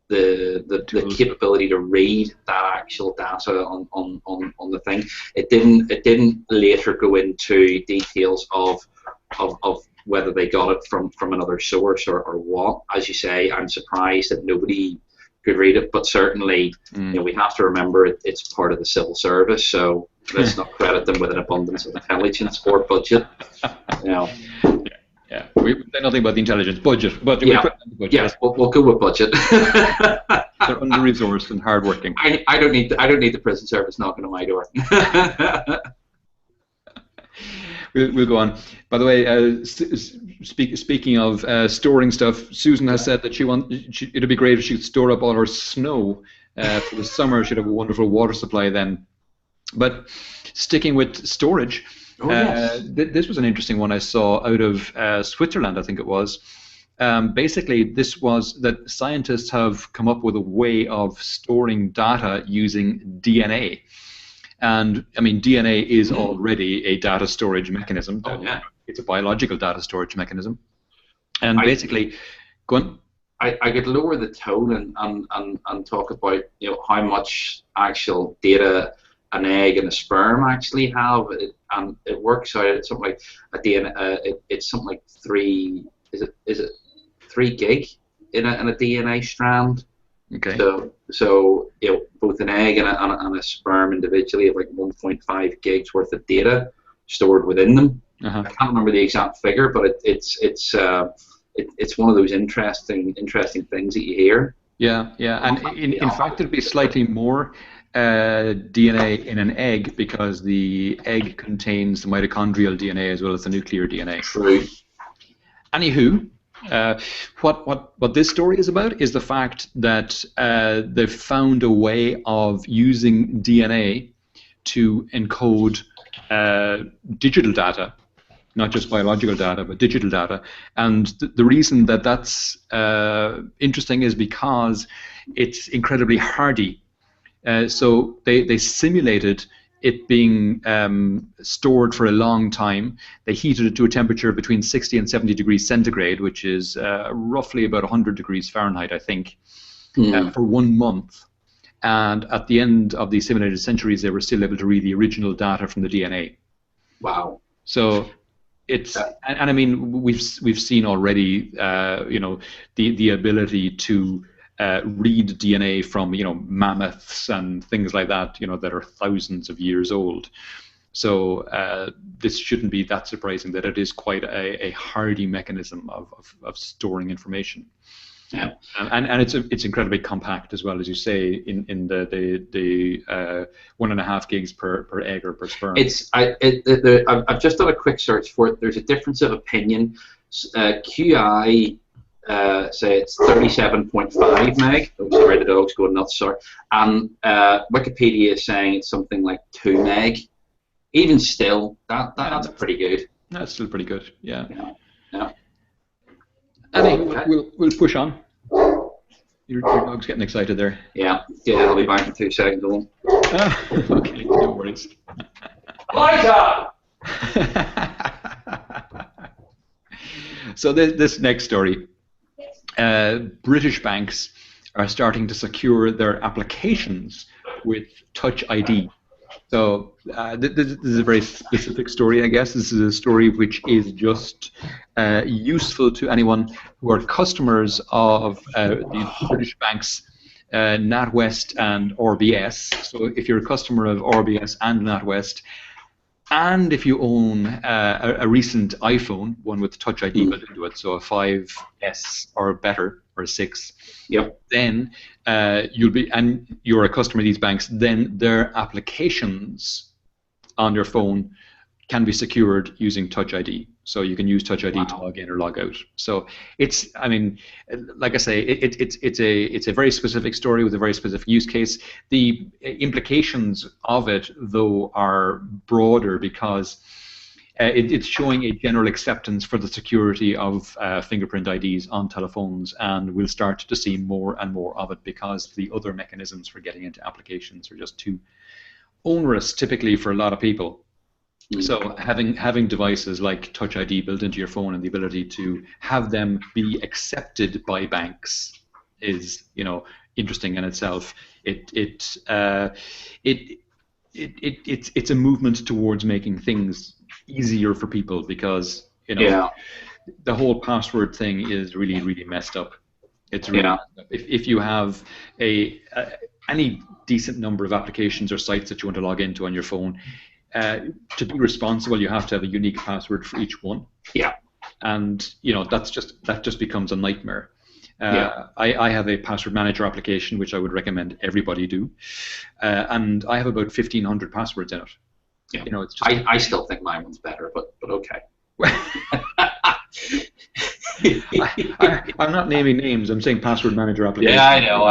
the capability to read that actual data on the thing. It didn't later go into details of whether they got it from another source or what. As you say, I'm surprised that nobody could read it, but certainly we have to remember it's part of the civil service, so let's not credit them with an abundance of intelligence or budget. Yeah, we say nothing about the intelligence budget, but yeah, we put in the budget. Yeah, we'll go with budget. They're under-resourced and hard-working. I don't need the prison service knocking on my door. We'll go on. By the way, speaking of storing stuff, Susan has said that it'd be great if she could store up all her snow for the summer. She'd have a wonderful water supply then. But sticking with storage, yes. This was an interesting one I saw out of Switzerland, I think it was. Basically, this was that scientists have come up with a way of storing data using DNA. And I mean, DNA is already a data storage mechanism. Oh, yeah. It's a biological data storage mechanism. And basically, go on. I could lower the tone and talk about how much actual data an egg and a sperm actually have, and it works out. It's something like a DNA. It's something like 3 gig in a DNA strand. Okay. So both an egg and a sperm individually have like 1.5 gigs worth of data stored within them. I can't remember the exact figure, but it's one of those interesting things that you hear. Yeah, and in fact, it'd be slightly more DNA in an egg because the egg contains the mitochondrial DNA as well as the nuclear DNA. True. Anywho. What this story is about is the fact that they've found a way of using DNA to encode digital data, not just biological data, but digital data. And the reason that that's interesting is because it's incredibly hardy. So they simulated it being stored for a long time. They heated it to a temperature between 60 and 70 degrees centigrade, which is roughly about 100 degrees Fahrenheit, I think, for 1 month. And at the end of the simulated centuries, they were still able to read the original data from the DNA. Wow. So it's, and I mean, we've seen already, the ability to read DNA from mammoths and things like that, that are thousands of years old. So this shouldn't be that surprising that it is quite a hardy mechanism of storing information. Yeah, and it's incredibly compact as well, as you say, in the 1.5 gigs per egg or per sperm. I've just done a quick search for it. There's a difference of opinion. QI. Say it's 37.5 meg. Oh, sorry, the dog's going nuts. Sorry. And Wikipedia is saying it's something like 2 meg. Even still, that's pretty good. That's still pretty good. Yeah. Okay. We'll push on. Your dog's getting excited there. Yeah. I'll be back in 2 seconds. Okay, no worries. So this next story. British banks are starting to secure their applications with Touch ID. So this is a very specific story, I guess. This is a story which is just useful to anyone who are customers of the British banks, NatWest and RBS. So if you're a customer of RBS and NatWest, and if you own a recent iPhone, one with Touch ID built into it, so a 5S or better, or a 6, yep. Then you're a customer of these banks, then their applications on your phone can be secured using Touch ID. So you can use Touch ID to log in or log out. So it's, I mean, like I say, it's a very specific story with a very specific use case. The implications of it, though, are broader because it's showing a general acceptance for the security of fingerprint IDs on telephones, and we'll start to see more and more of it because the other mechanisms for getting into applications are just too onerous, typically, for a lot of people. So having devices like Touch ID built into your phone and the ability to have them be accepted by banks is, interesting in itself. It's a movement towards making things easier for people, because Yeah. the whole password thing is really, really messed up. It's really Yeah. messed up. If you have any decent number of applications or sites that you want to log into on your phone, to be responsible, you have to have a unique password for each one. Yeah. And that just becomes a nightmare. Yeah. I have a password manager application, which I would recommend everybody do, and I have about 1,500 passwords in it. Yeah. It's just I still think my one's better, but okay. I'm not naming names. I'm saying password manager application. Yeah, I know.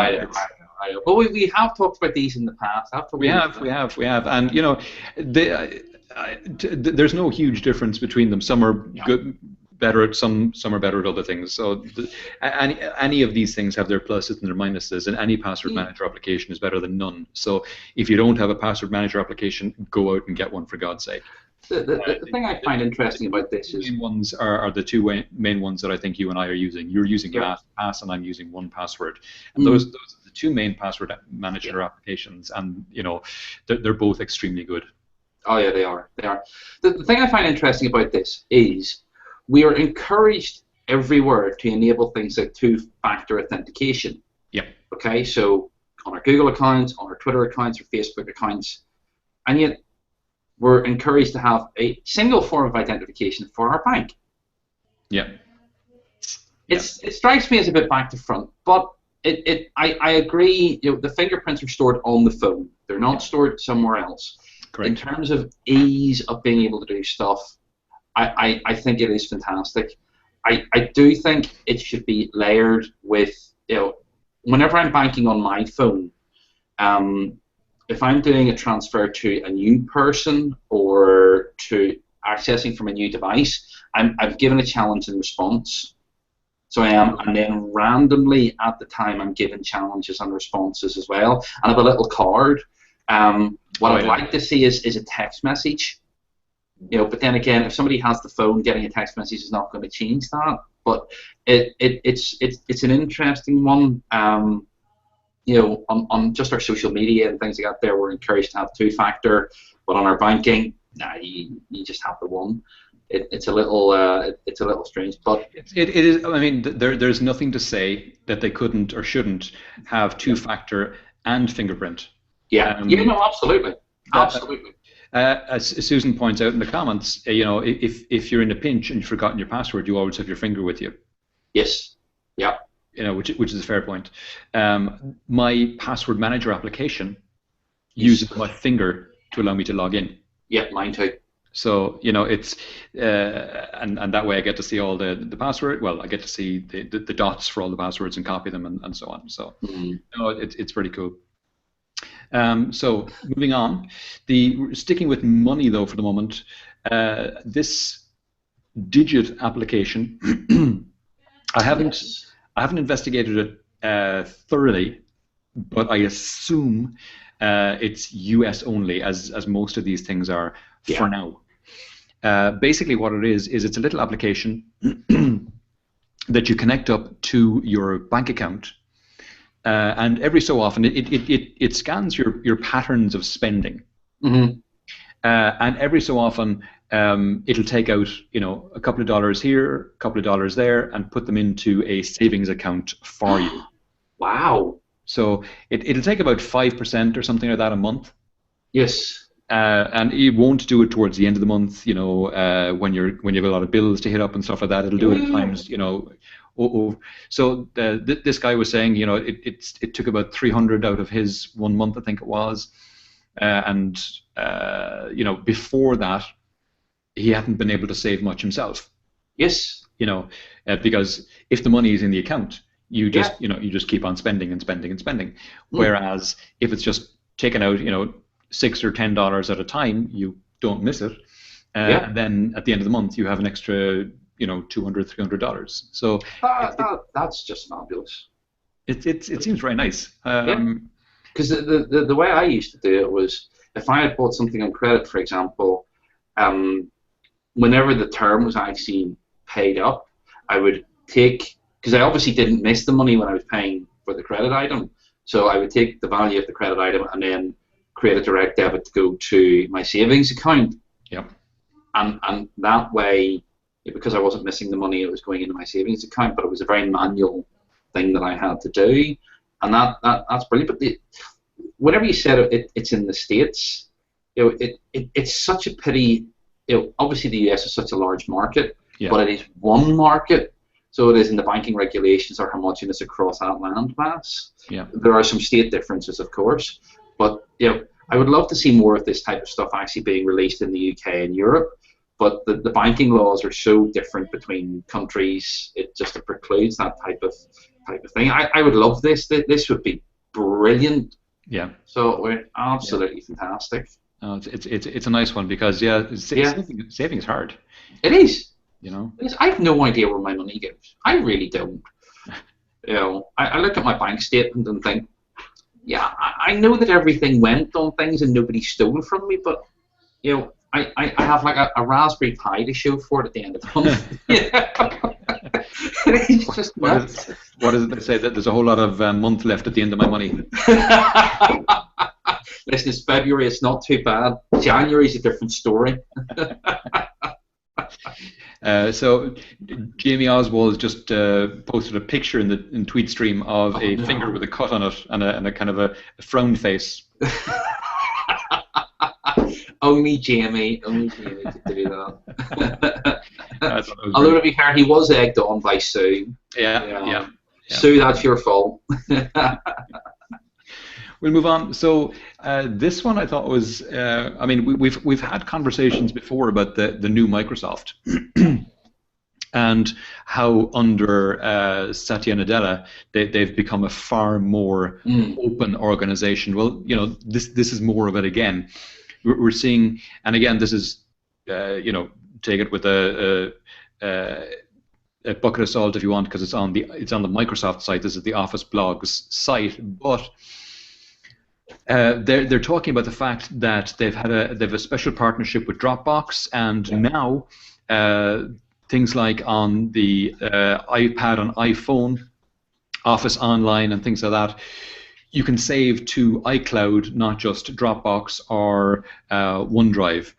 Well, we have talked about these in the past. We have, and there's no huge difference between them. Some are good, better at some are better at other things. So any of these things have their pluses and their minuses, and any password manager application is better than none. So if you don't have a password manager application, go out and get one, for God's sake. The thing I find interesting about this is... The main ones are the two main ones that I think you and I are using. You're using LastPass, and I'm using 1Password. And those are the two main password manager applications, and they're both extremely good. Oh yeah, they are. The thing I find interesting about this is we are encouraged everywhere to enable things like two-factor authentication. Yeah. Okay, so on our Google accounts, on our Twitter accounts, or Facebook accounts, and yet we're encouraged to have a single form of identification for our bank. Yeah. It strikes me as a bit back to front, but I agree. The fingerprints are stored on the phone; they're not stored somewhere else. Correct. In terms of ease of being able to do stuff, I think it is fantastic. I do think it should be layered with, whenever I'm banking on my phone, if I'm doing a transfer to a new person or to accessing from a new device, I've given a challenge and response. So I am, and then randomly at the time I'm given challenges and responses as well. And I have a little card. What I'd like to see is a text message. But then again, if somebody has the phone, getting a text message is not going to change that. But it's an interesting one. On just our social media and things like that, we're encouraged to have two-factor, but on our banking, you just have the one. It's a little strange, but it is. I mean, there's nothing to say that they couldn't or shouldn't have two-factor and fingerprint. Yeah. No, absolutely. As Susan points out in the comments, if you're in a pinch and you've forgotten your password, you always have your finger with you. Yes. Yeah. Which is a fair point. My password manager application uses my finger to allow me to log in. Yeah, mine too. So it's and that way I get to see all the password. Well, I get to see the dots for all the passwords and copy them and so on. So it's pretty cool. So moving on, sticking with money though for the moment, this Digit application, I haven't investigated it thoroughly, but I assume it's US only, as most of these things are for now. Basically what it is it's a little application that you connect up to your bank account, and every so often it scans your patterns of spending. Mm-hmm. And every so often it'll take out a couple of dollars here, a couple of dollars there, and put them into a savings account for you. Wow. So it'll take about 5% or something like that a month. Yes. And it won't do it towards the end of the month, when you have a lot of bills to hit up and stuff like that. It'll do it at times, So this guy was saying, it took about 300 out of his 1 month, I think it was, and before that, he hadn't been able to save much himself. Yes. Because if the money is in the account, you just you just keep on spending and spending and spending. Whereas if it's just taken out, $6 or $10 at a time, you don't miss it. And then at the end of the month, you have an extra, $200, $300. So that's just fabulous. It seems very nice. Because the way I used to do it was, if I had bought something on credit, for example, whenever the term was actually paid up, I would take, because I obviously didn't miss the money when I was paying for the credit item. So I would take the value of the credit item and then create a direct debit to go to my savings account. Yep. And that way, because I wasn't missing the money, it was going into my savings account, but it was a very manual thing that I had to do. And that's brilliant. But whenever you said it's in the States, it's such a pity. Obviously the US is such a large market, but it is one market. So it is in the banking regulations are homogeneous across that land mass. Yeah. There are some state differences, of course, but I would love to see more of this type of stuff actually being released in the UK and Europe. But the banking laws are so different between countries; it just precludes that type of thing. I would love this. This would be brilliant. Yeah. So we're absolutely fantastic. No, it's a nice one because saving is hard. It is. You know. It is. I have no idea where my money goes. I really don't. I look at my bank statement and think, yeah, I know that everything went on things and nobody stole from me, but I have like a Raspberry Pi to show for it at the end of the month. It's just what is it they say that there's a whole lot of month left at the end of my money? Listen, it's February, it's not too bad. January's a different story. So Jamie Oswald just posted a picture in tweet stream of a finger with a cut on it and a kind of a frown face. Only Jamie could do that. Although to be fair, he was egged on by Sue. Yeah. Sue, that's your fault. We'll move on. So this one I thought was, I mean, we've had conversations before about the new Microsoft and how under Satya Nadella they've become a far more open organization. Well, this is more of it again. We're seeing, and again, this is, take it with a bucket of salt if you want, because it's on the Microsoft site. This is the Office Blogs site, but they're talking about the fact that they've a special partnership with Dropbox, and now things like on the iPad and iPhone, Office Online, and things like that, you can save to iCloud, not just Dropbox or OneDrive.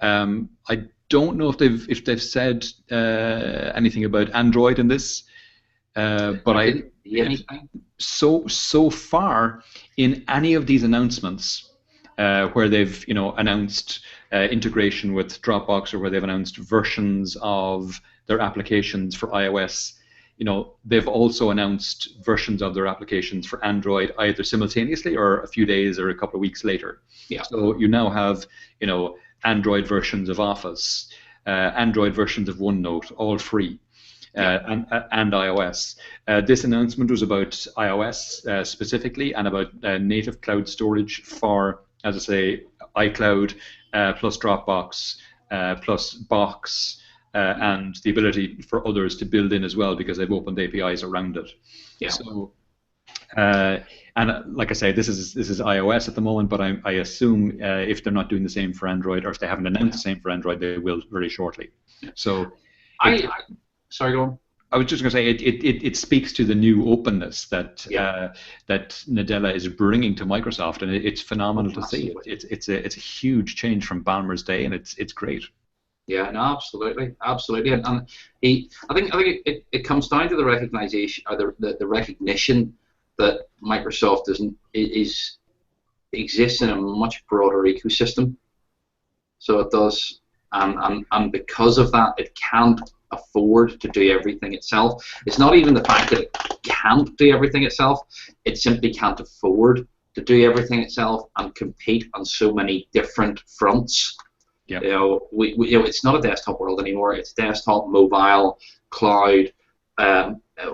I don't know if they've said anything about Android in this, but so far in any of these announcements where they've announced integration with Dropbox, or where they've announced versions of their applications for iOS, they've also announced versions of their applications for Android either simultaneously or a few days or a couple of weeks later. Yeah. So you now have Android versions of Office, Android versions of OneNote, all free. And iOS. This announcement was about iOS specifically, and about native cloud storage for, as I say, iCloud plus Dropbox plus Box, and the ability for others to build in as well, because they've opened APIs around it. Yeah. So, and like I say, this is iOS at the moment, but I assume if they're not doing the same for Android, or if they haven't announced the same for Android, they will very shortly. So, sorry, go on. I was just going to say it speaks to the new openness that that Nadella is bringing to Microsoft, and it's phenomenal to see. It's a huge change from Ballmer's day, and it's great. Yeah, no, absolutely, and I think it comes down to the recognition, or the recognition that Microsoft exists in a much broader ecosystem. So it does, and because of that, it can't afford to do everything itself. It's not even the fact that it can't do everything itself, it simply can't afford to do everything itself and compete on so many different fronts. Yep. It's not a desktop world anymore. It's desktop, mobile, cloud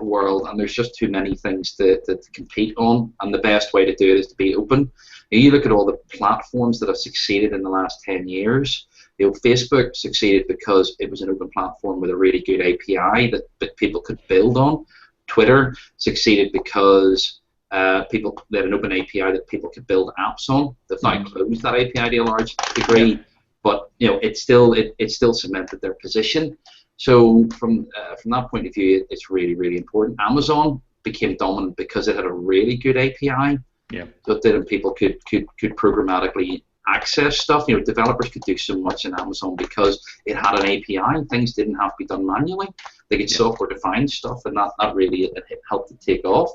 world, and there's just too many things to compete on, and the best way to do it is to be open. You look at all the platforms that have succeeded in the last 10 years. Facebook succeeded because it was an open platform with a really good API that people could build on. Twitter succeeded because they had an open API that people could build apps on. They've now closed that API to a large degree, but it still cemented their position. So from that point of view, it's really, really important. Amazon became dominant because it had a really good API. Yeah. That then people could programmatically access stuff. Developers could do so much in Amazon because it had an API. Things didn't have to be done manually. They could software define stuff, and that really it helped it take off.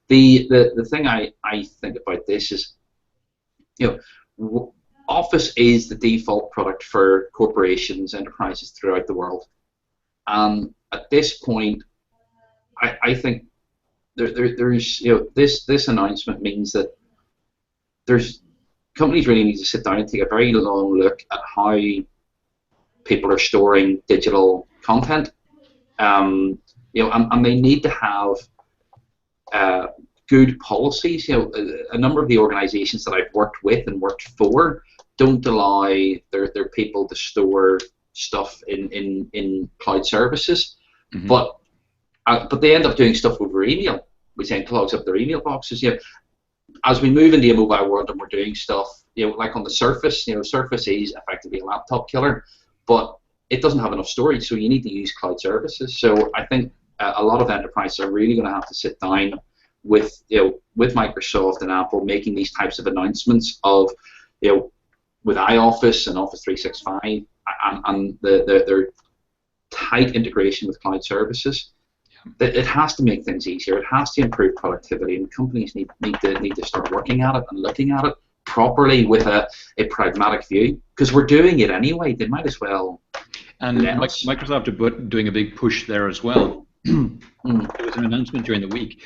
The thing I think about this is, Office is the default product for corporations, enterprises throughout the world. At this point, I think there's this announcement means that companies really need to sit down and take a very long look at how people are storing digital content, and they need to have good policies. A number of the organizations that I've worked with and worked for don't allow their people to store stuff in cloud services, but they end up doing stuff over email, which then clogs up their email boxes. As we move into a mobile world and we're doing stuff, like on the Surface, Surface is effectively a laptop killer, but it doesn't have enough storage, so you need to use cloud services. So I think a lot of enterprises are really going to have to sit down with Microsoft and Apple making these types of announcements of with iOffice and Office 365 and their tight integration with cloud services. It has to make things easier. It has to improve productivity, and companies need to start working at it and looking at it properly with a pragmatic view, because we're doing it anyway. They might as well. And Microsoft are doing a big push there as well. There was an announcement during the week.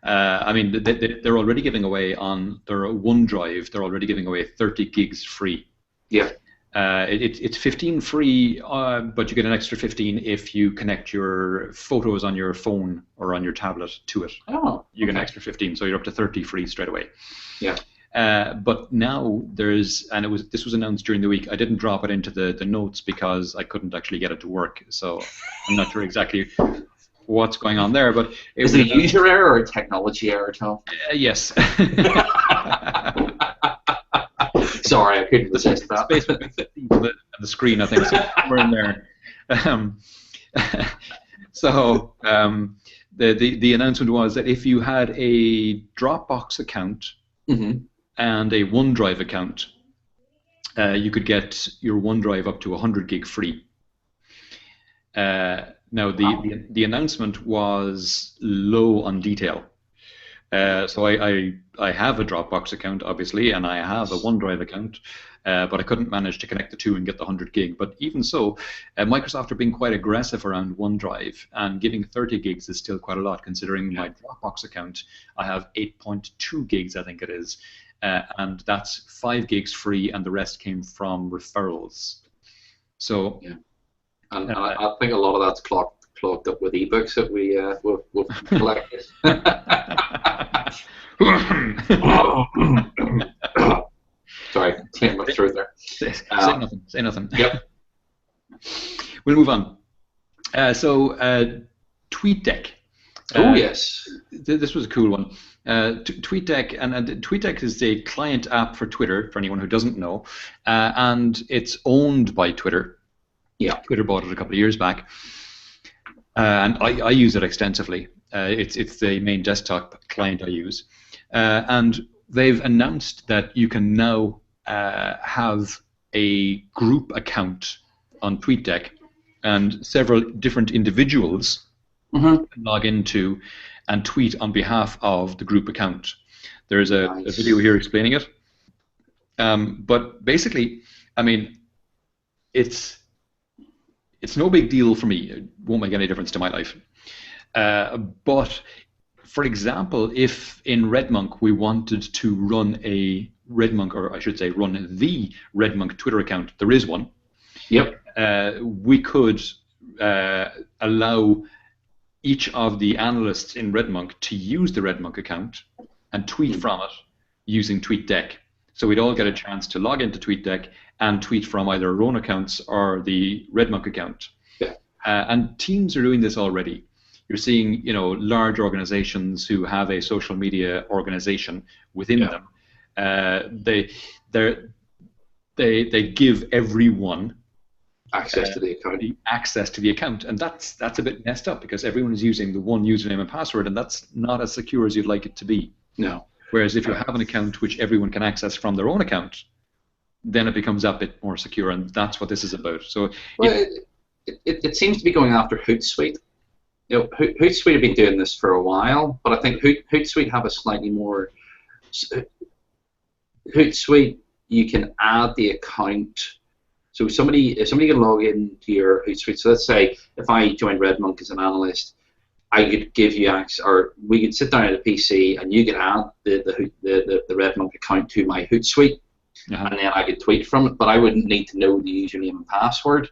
They're already giving away on their OneDrive. They're already giving away 30 gigs free. Yeah. It's 15 free, but you get an extra 15 if you connect your photos on your phone or on your tablet to it. Oh, you get an extra 15, so you're up to 30 free straight away. Yeah. But now this was announced during the week. I didn't drop it into the notes because I couldn't actually get it to work, so I'm not sure exactly what's going on there. But is it a user error or a technology error, Tom? Yes. Sorry, I couldn't resist that. Space would be 15 on the screen, I think, so somewhere in there. The announcement was that if you had a Dropbox account and a OneDrive account, you could get your OneDrive up to 100 gig free. Now, the announcement was low on detail. So I have a Dropbox account, obviously, and I have a OneDrive account, but I couldn't manage to connect the two and get the 100 gig. But even so, Microsoft are being quite aggressive around OneDrive, and giving 30 gigs is still quite a lot, considering my Dropbox account, I have 8.2 gigs, I think it is, and that's 5 gigs free, and the rest came from referrals. So, yeah. And I think a lot of that's clogged up with ebooks that we've collected. Sorry, clearing my throat there. Say nothing. Yep. We'll move on. TweetDeck. Oh yes. This was a cool one. TweetDeck, and TweetDeck is a client app for Twitter, for anyone who doesn't know, and it's owned by Twitter. Yeah. Twitter bought it a couple of years back, and I use it extensively. It's the main desktop client I use, and they've announced that you can now have a group account on TweetDeck, and several different individuals can log into and tweet on behalf of the group account. There's a video here explaining it, but basically, I mean, it's no big deal for me. It won't make any difference to my life. But, for example, if in RedMonk we wanted to run a RedMonk, or I should say run the RedMonk Twitter account, there is one. Yep. We could allow each of the analysts in RedMonk to use the RedMonk account and tweet from it using TweetDeck. So we'd all get a chance to log into TweetDeck and tweet from either our own accounts or the RedMonk account. Yeah. And teams are doing this already. You're seeing, large organizations who have a social media organization within them. They give everyone access to the account. the access to the account, and that's a bit messed up because everyone is using the one username and password, and that's not as secure as you'd like it to be. No. Whereas if you have an account which everyone can access from their own account, then it becomes a bit more secure, and that's what this is about. So, well, it seems to be going after Hootsuite. You know, Hootsuite have been doing this for a while, but I think Hootsuite have a slightly more. Hootsuite, you can add the account. So if somebody can log into your Hootsuite, so let's say if I joined RedMonk as an analyst, I could give you access, or we could sit down at a PC and you could add the RedMonk account to my Hootsuite, and then I could tweet from it, but I wouldn't need to know the username and password.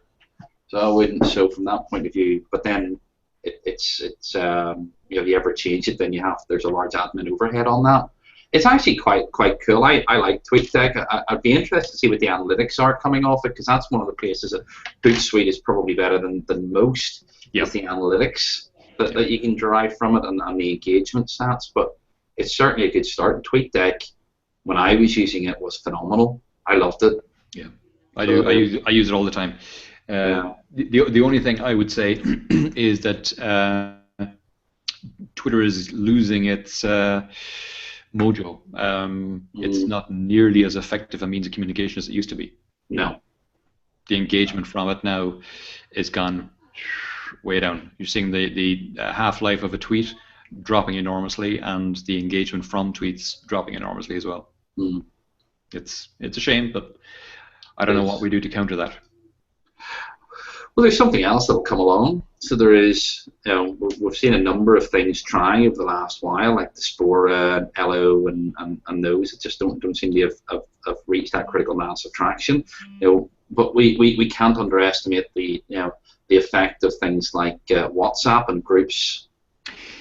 So I wouldn't. So from that point of view, but then it's you know, if you ever change it, then there's a large admin overhead on that. It's actually quite cool. I like TweetDeck. I'd be interested to see what the analytics are coming off it, because that's one of the places that Hootsuite is probably better than most. Yep. Is the analytics that you can derive from it, and the engagement stats. But it's certainly a good start. TweetDeck, when I was using it, was phenomenal. I loved it. Yeah, I do. I use it all the time. The only thing I would say is that Twitter is losing its mojo. It's not nearly as effective a means of communication as it used to be. No. The engagement from it now is gone way down. You're seeing the half-life of a tweet dropping enormously, and the engagement from tweets dropping enormously as well. It's a shame, but I don't know what we do to counter that. Well, there's something else that will come along. So there is, you know, we've seen a number of things trying over the last while, like the Spora, Elo, and those that just don't seem to have reached that critical mass of traction. You know, but we can't underestimate the effect of things like WhatsApp and groups.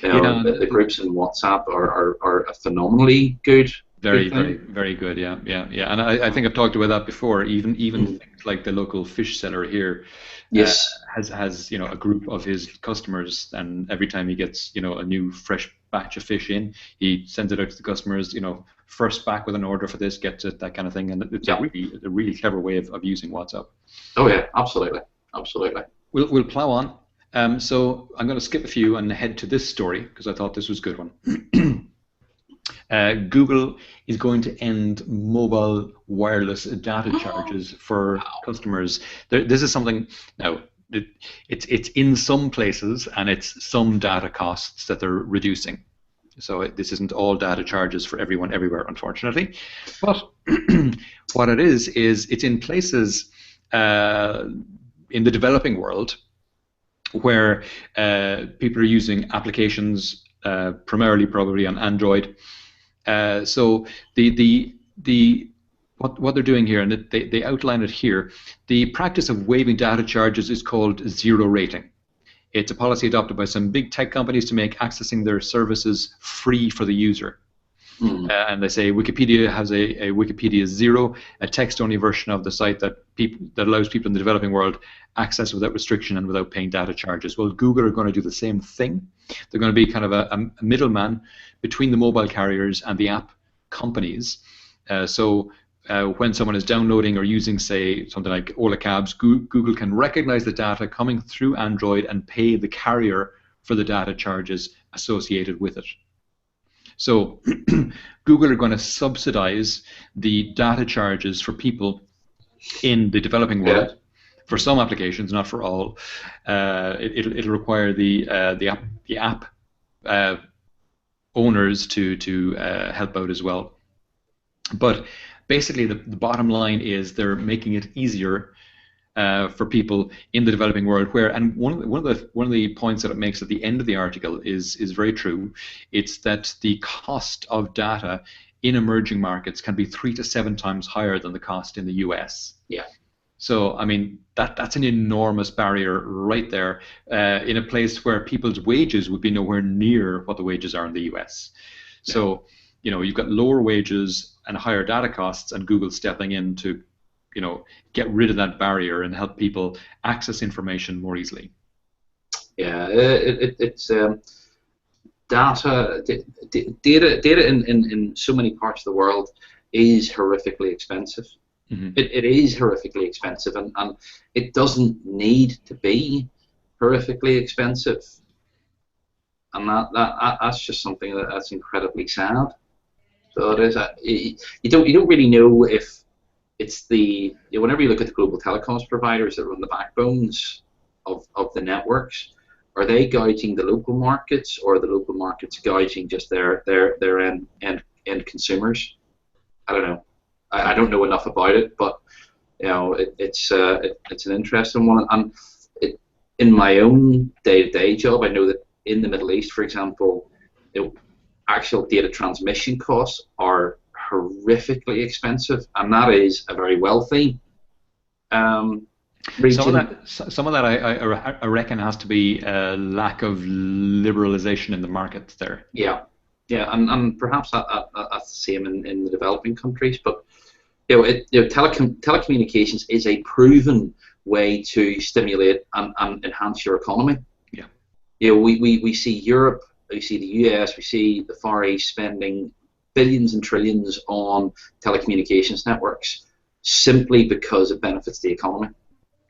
You know, the groups in WhatsApp are phenomenally good. Very good. Yeah. And I think I've talked about that before. Even things like the local fish seller here. Yes. Has a group of his customers, and every time he gets a new fresh batch of fish in, he sends it out to the customers. First back with an order for this gets it, that kind of thing, and it's a really clever way of using WhatsApp. Oh yeah, absolutely. We'll plow on. So I'm going to skip a few and head to this story because I thought this was a good one. Google is going to end mobile wireless data charges for customers. This is something now. It's in some places, and it's some data costs that they're reducing. So this isn't all data charges for everyone everywhere, unfortunately. But what it is it's in places in the developing world where people are using applications primarily probably on Android. So what they're doing here, and they outline it here, the practice of waiving data charges is called zero rating. It's a policy adopted by some big tech companies to make accessing their services free for the user. And they say Wikipedia has a Wikipedia Zero, a text-only version of the site that allows people in the developing world access without restriction and without paying data charges. Well, Google are going to do the same thing. They're going to be kind of a middleman between the mobile carriers and the app companies. So when someone is downloading or using, say, something like Ola Cabs, Google can recognize the data coming through Android and pay the carrier for the data charges associated with it. So Google are going to subsidize the data charges for people in the developing world. For some applications, not for all. It'll require the app owners to help out as well. But basically, the bottom line is they're making it easier for people in the developing world. And one of the points that it makes at the end of the article is very true. It's that the cost of data in emerging markets can be 3 to 7 times higher than the cost in the US. Yeah. So, I mean, that's an enormous barrier right there in a place where people's wages would be nowhere near what the wages are in the US. Yeah. So, you've got lower wages and higher data costs, and Google stepping in to, get rid of that barrier and help people access information more easily. Yeah, it's data in so many parts of the world is horrifically expensive. Mm-hmm. It is horrifically expensive, and it doesn't need to be horrifically expensive. And that's just something that's incredibly sad. So it is. You don't really know if it's whenever you look at the global telecoms providers that run the backbones of the networks, are they gouging the local markets, or are the local markets gouging just their end consumers? I don't know. I don't know enough about it, but it's an interesting one. And in my own day-to-day job, I know that in the Middle East, for example, actual data transmission costs are horrifically expensive, and that is a very wealthy region. Some of that I reckon has to be a lack of liberalization in the markets there. Yeah, and perhaps that's the same in the developing countries. But telecommunications is a proven way to stimulate and enhance your economy. Yeah. We see Europe, we see the US, we see the Far East spending billions and trillions on telecommunications networks simply because it benefits the economy.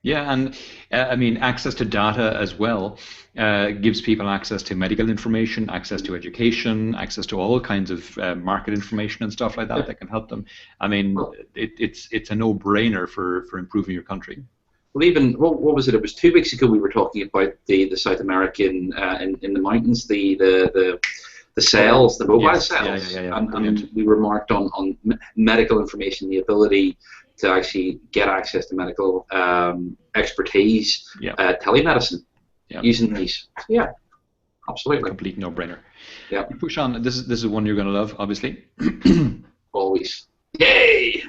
Yeah, and I mean, access to data as well gives people access to medical information, access to education, access to all kinds of market information and stuff like that that can help them. I mean, it's a no-brainer for improving your country. Well, even what was it? It was 2 weeks ago we were talking about the South American in the mountains, the cells, the mobile cells, and we remarked on medical information, the ability to actually get access to medical expertise, telemedicine, using these. Yeah, absolutely. Complete no-brainer. Yeah. Push on. This is one you're going to love, obviously. Always. Yay!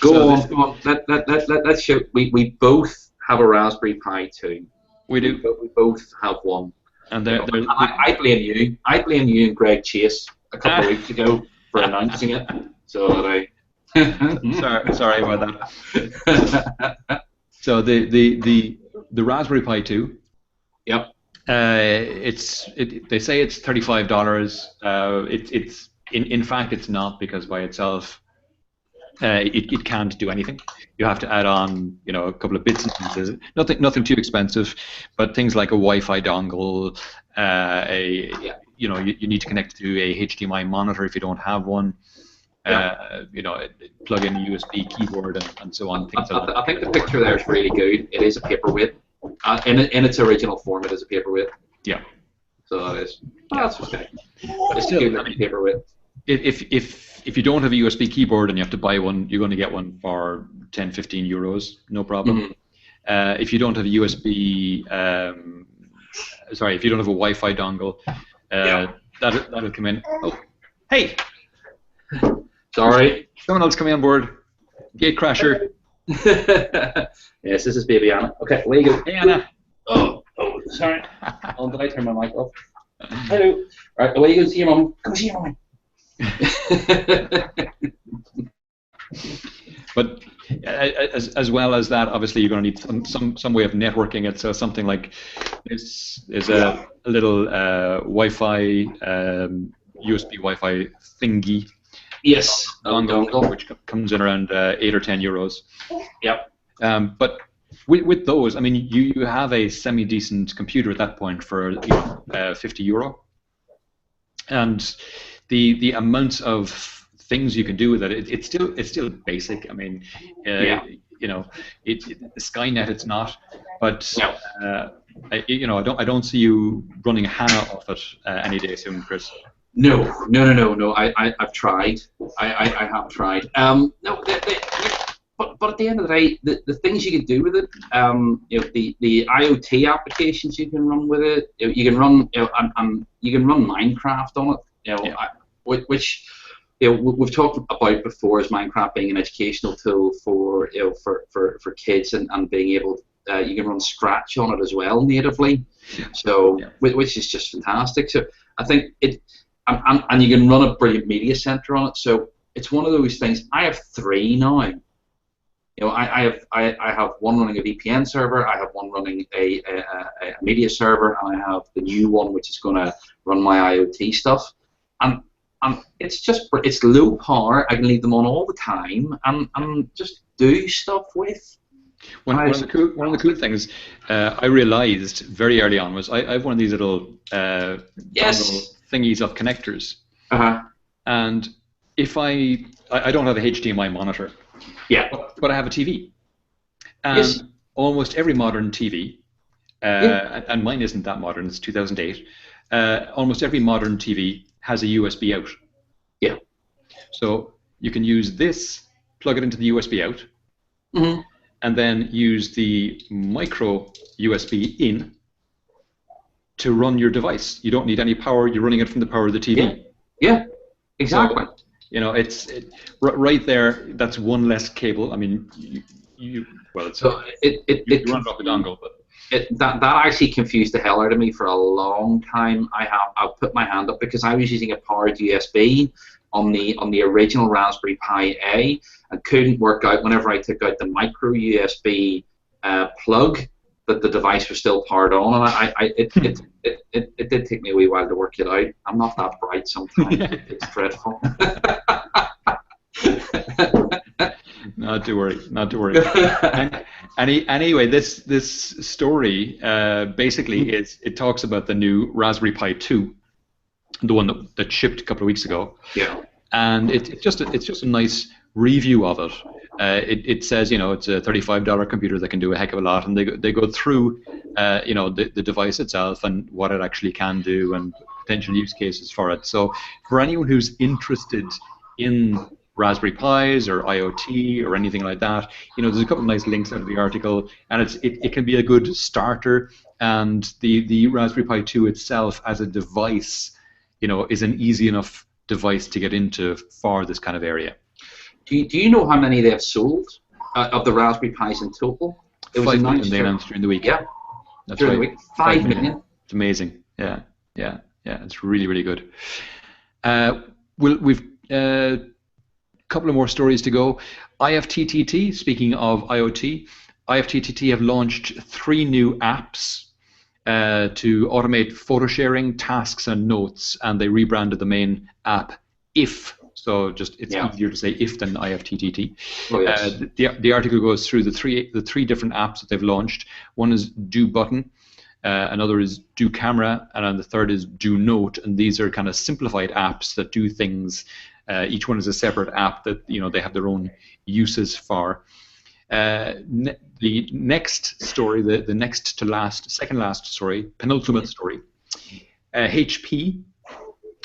Go on. Let's show. We both have a Raspberry Pi 2. We do. We both have one. And I blame you. I blame you and Greg Chase a couple of weeks ago for announcing it. So that sorry about that. So the Raspberry Pi 2. Yep. They say it's $35. It's in fact it's not, because by itself it can't do anything. You have to add on a couple of bits and pieces. Nothing too expensive, but things like a Wi-Fi dongle. You need to connect to a HDMI monitor if you don't have one. Plug in a USB keyboard and so on. I think the picture there is really good. It is a paperweight. In its original form, it is a paperweight. Yeah. So that is. That's okay. But it's still a paperweight. If you don't have a USB keyboard and you have to buy one, you're going to get one for 10, 15 euros, no problem. Mm-hmm. If you don't have a if you don't have a Wi-Fi dongle, that'll come in. Oh, hey. Sorry. Someone else coming on board. Gatecrasher. Yes, this is baby Anna. Okay, away you go. Hey, Anna. Oh, sorry. Did I turn my mic off? Hello. All right, away you go. See your mum. Go see your mum. But as well as that, obviously you're going to need some way of networking it. So something like this is a little Wi-Fi USB Wi-Fi thingy. Yes, dongle, which comes in around 8 or 10 euros. Yep. But with those, I mean, you have a semi-decent computer at that point for 50 euro, and the amount of things you can do with it, it's still basic. I mean, Skynet it's not, but I don't see you running HANA off it any day soon, Chris. No. I've tried. I have tried. But at the end of the day, the things you can do with it, the IoT applications you can run with it, you can run, and you can run Minecraft on it, which we've talked about before, as Minecraft being an educational tool for kids and being able, you can run Scratch on it as well natively, which is just fantastic. So I think and you can run a brilliant media center on it. So it's one of those things. I have 3 now. I have one running a VPN server, I have one running a media server, and I have the new one which is going to run my IoT stuff. And it's low power. I can leave them on all the time and just do stuff with. One of the cool things I realized very early on was I have one of these little dongle thingies of connectors, and if I don't have a HDMI monitor, but I have a TV, and almost every modern TV, and mine isn't that modern, it's 2008. Almost every modern TV has a USB out. Yeah. So you can use this, plug it into the USB out, and then use the micro USB in to run your device. You don't need any power. You're running it from the power of the TV. Yeah, exactly. So, you know, it's right there. That's one less cable. I mean, you run it off the dongle, but. That actually confused the hell out of me for a long time. I'll put my hand up because I was using a powered USB on the original Raspberry Pi A and couldn't work out whenever I took out the micro USB plug that the device was still powered on, and it did take me a wee while to work it out. I'm not that bright sometimes. It's dreadful. Not to worry. Anyway, this story basically it talks about the new Raspberry Pi 2, the one that shipped a couple of weeks ago. Yeah. And it's just a nice review of it. It says, you know, it's a $35 computer that can do a heck of a lot, and they go through you know, the device itself and what it actually can do and potential use cases for it. So for anyone who's interested in Raspberry Pis or IoT or anything like that, you know, there's a couple of nice links out of the article, and it can be a good starter. And the Raspberry Pi 2 itself as a device, you know, is an easy enough device to get into for this kind of area. Do you know how many they have sold of the Raspberry Pis in total? It was 5 million they announced during the week. Yeah, that's during right. the week. 5 million. It's amazing. Yeah. It's really, really good. We've couple of more stories to go. IFTTT, speaking of IoT, IFTTT have launched 3 new apps to automate photo sharing, tasks, and notes, and they rebranded the main app If. So just it's easier to say If than IFTTT. Oh, yes. The article goes through the three different apps that they've launched. One is Do Button, another is Do Camera, and then the third is Do Note, and these are kind of simplified apps that do things. Each one is a separate app that, you know, they have their own uses for. The next story, the next to last, second last story, penultimate story. HP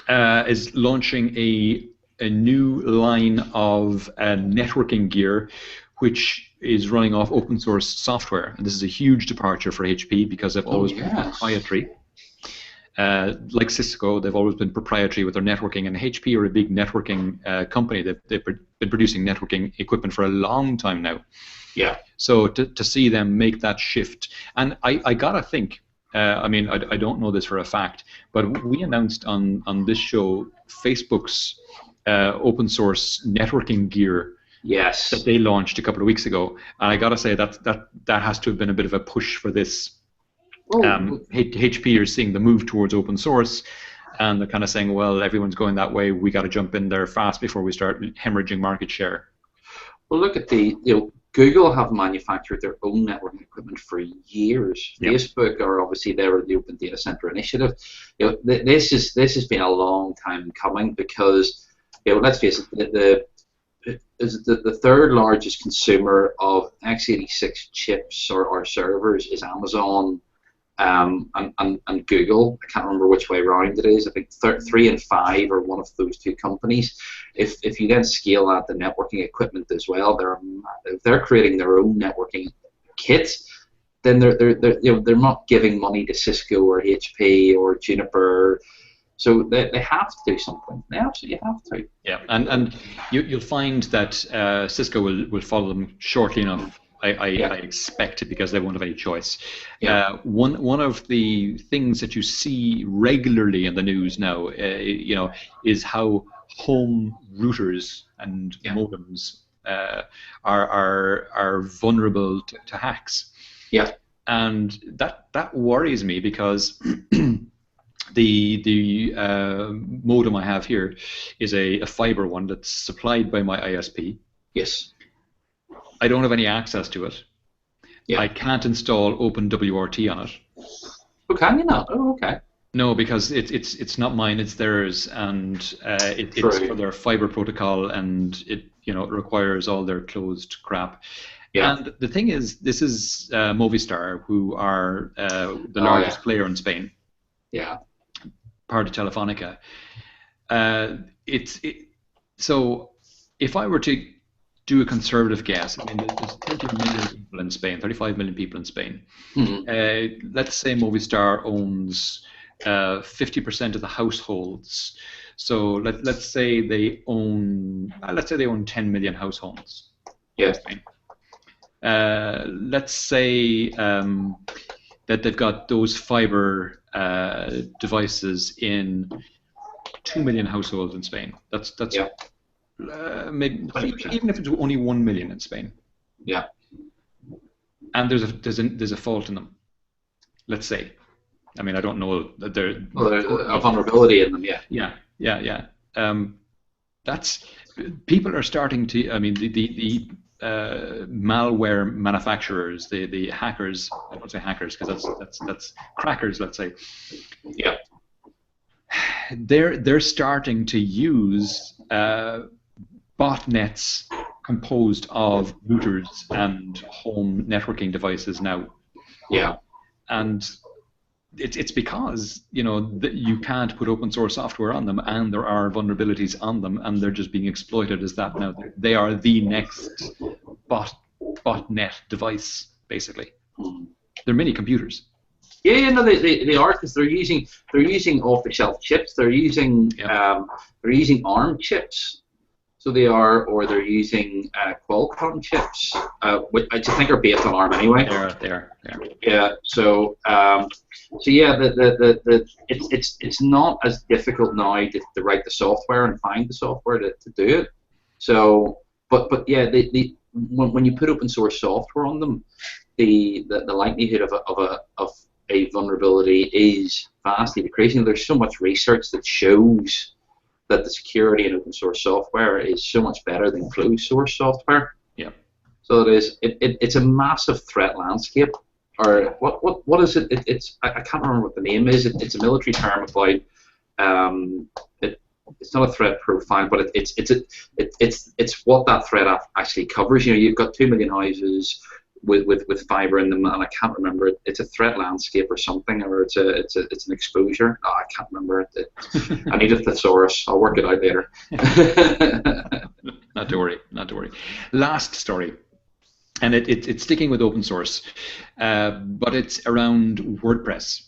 is launching a new line of networking gear, which is running off open source software. And this is a huge departure for HP because they've always been proprietary. Like Cisco, they've always been proprietary with their networking, and HP are a big networking company. They've been producing networking equipment for a long time now. Yeah. So to see them make that shift, and I gotta think, I mean, I don't know this for a fact, but we announced on this show Facebook's open source networking gear. Yes. That they launched a couple of weeks ago, and I gotta say that has to have been a bit of a push for this. HP are seeing the move towards open source, and they're kind of saying, well, everyone's going that way, we got to jump in there fast before we start hemorrhaging market share. Well, look at Google have manufactured their own networking equipment for years. Yep. Facebook are obviously there with the Open Data Center Initiative. This has been a long time coming because, let's face it, the third largest consumer of x86 chips or servers is Amazon. And Google. I can't remember which way around it is. I think 3 and 5 are one of those two companies. If you then scale that to networking equipment as well, they're creating their own networking kits. Then they're not giving money to Cisco or HP or Juniper. So they have to do something. They absolutely have to. Yeah, and you'll find that Cisco will follow them shortly enough. I expect it because they won't have any choice. Yeah. One of the things that you see regularly in the news now, is how home routers and modems are vulnerable to hacks. Yeah. And that worries me because The modem I have here is a fiber one that's supplied by my ISP. Yes. I don't have any access to it. Yeah. I can't install OpenWRT on it. Oh, can you not? Oh, okay. No, because it's not mine, it's theirs, and it's for their fiber protocol, and it requires all their closed crap. Yeah. And the thing is, this is Movistar, who are the largest player in Spain. Yeah. Part of Telefonica. So if I were to do a conservative guess, I mean, there's 30 million people in Spain, 35 million people in Spain. Mm-hmm. Let's say Movistar owns 50% of the households. So let's say they own 10 million households. Yeah. Let's say that they've got those fiber devices in 2 million households in Spain. That's yeah. Maybe even if it's only 1 million in Spain. Yeah. And there's a fault in them. Let's say. I mean, I don't know that there's a vulnerability in them. Yeah. Yeah. That's people are starting to. I mean, the malware manufacturers, the hackers. I don't say hackers because that's crackers. Let's say. Yeah. They're starting to use botnets composed of routers and home networking devices now. Yeah. And it's because you can't put open source software on them, and there are vulnerabilities on them, and they're just being exploited as that now. They are the next botnet device, basicly. They're mini computers. Yeah, no, they are, because they're using off-the-shelf chips. They're using ARM chips. So they are, or they're using Qualcomm chips, which I just think are based on ARM anyway. They are. Yeah. So yeah, it's not as difficult now to write the software and find the software to do it. So, but yeah, when you put open source software on them, the likelihood of a vulnerability is vastly decreasing. There's so much research that shows that the security in open source software is so much better than closed source software. Yeah. So it's a massive threat landscape. Or what is it? I can't remember what the name is. It's a military term about it's not a threat profile, but it's what that threat actually covers. You've got 2 million houses with fiber in them, and I can't remember it. It's a threat landscape or something, or it's an exposure. Oh, I can't remember it. I need a thesaurus. I'll work it out later. Not to worry. Last story, and it's sticking with open source, but it's around WordPress.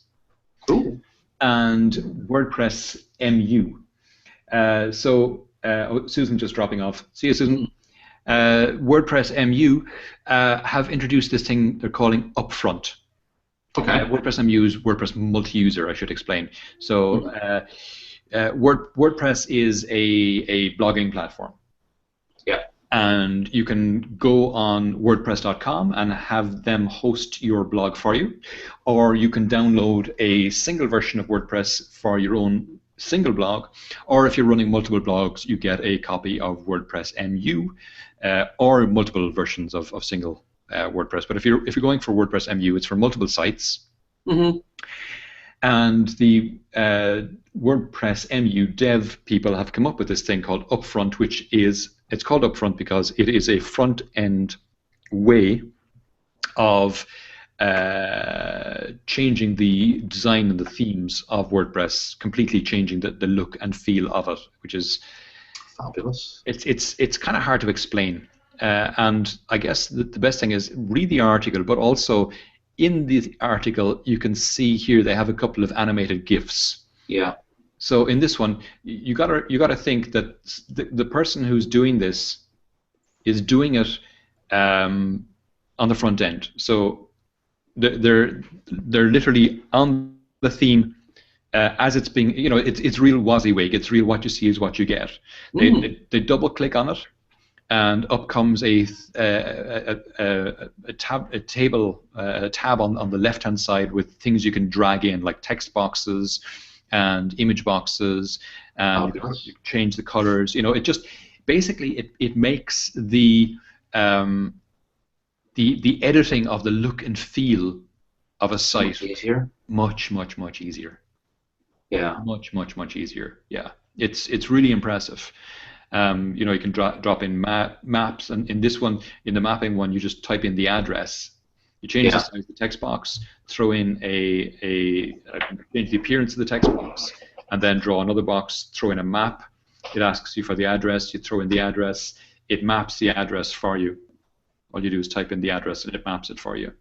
Ooh. And WordPress MU. Susan just dropping off. See you, Susan. WordPress MU have introduced this thing they're calling Upfront. Okay. WordPress MU is WordPress multi-user, I should explain. So WordPress is a blogging platform. Yeah. And you can go on WordPress.com and have them host your blog for you, or you can download a single version of WordPress for your own single blog, or if you're running multiple blogs, you get a copy of WordPress MU, or multiple versions of single WordPress. But if you're going for WordPress MU, it's for multiple sites. Mm-hmm. And the WordPress MU dev people have come up with this thing called Upfront, it's called Upfront because it is a front-end way of changing the design and the themes of WordPress, completely changing the look and feel of it, which is fabulous. It's kind of hard to explain, and I guess the best thing is read the article, but also in the article you can see here they have a couple of animated GIFs. Yeah. So in this one, you gotta think that the person who's doing this is doing it on the front end. So they're literally on the theme as it's being, it's real WYSIWYG. It's real what you see is what you get. They double click on it, and up comes a tab on the left hand side with things you can drag in, like text boxes, and image boxes, and you change the colors. It just basically it makes the editing of the look and feel of a site much easier. Yeah. Much easier. Yeah. It's really impressive. You can drop in maps, and in this one, in the mapping one, you just type in the address. You change the size of the text box, throw in change the appearance of the text box, and then draw another box, throw in a map. It asks you for the address, you throw in the address, it maps the address for you. All you do is type in the address and it maps it for you.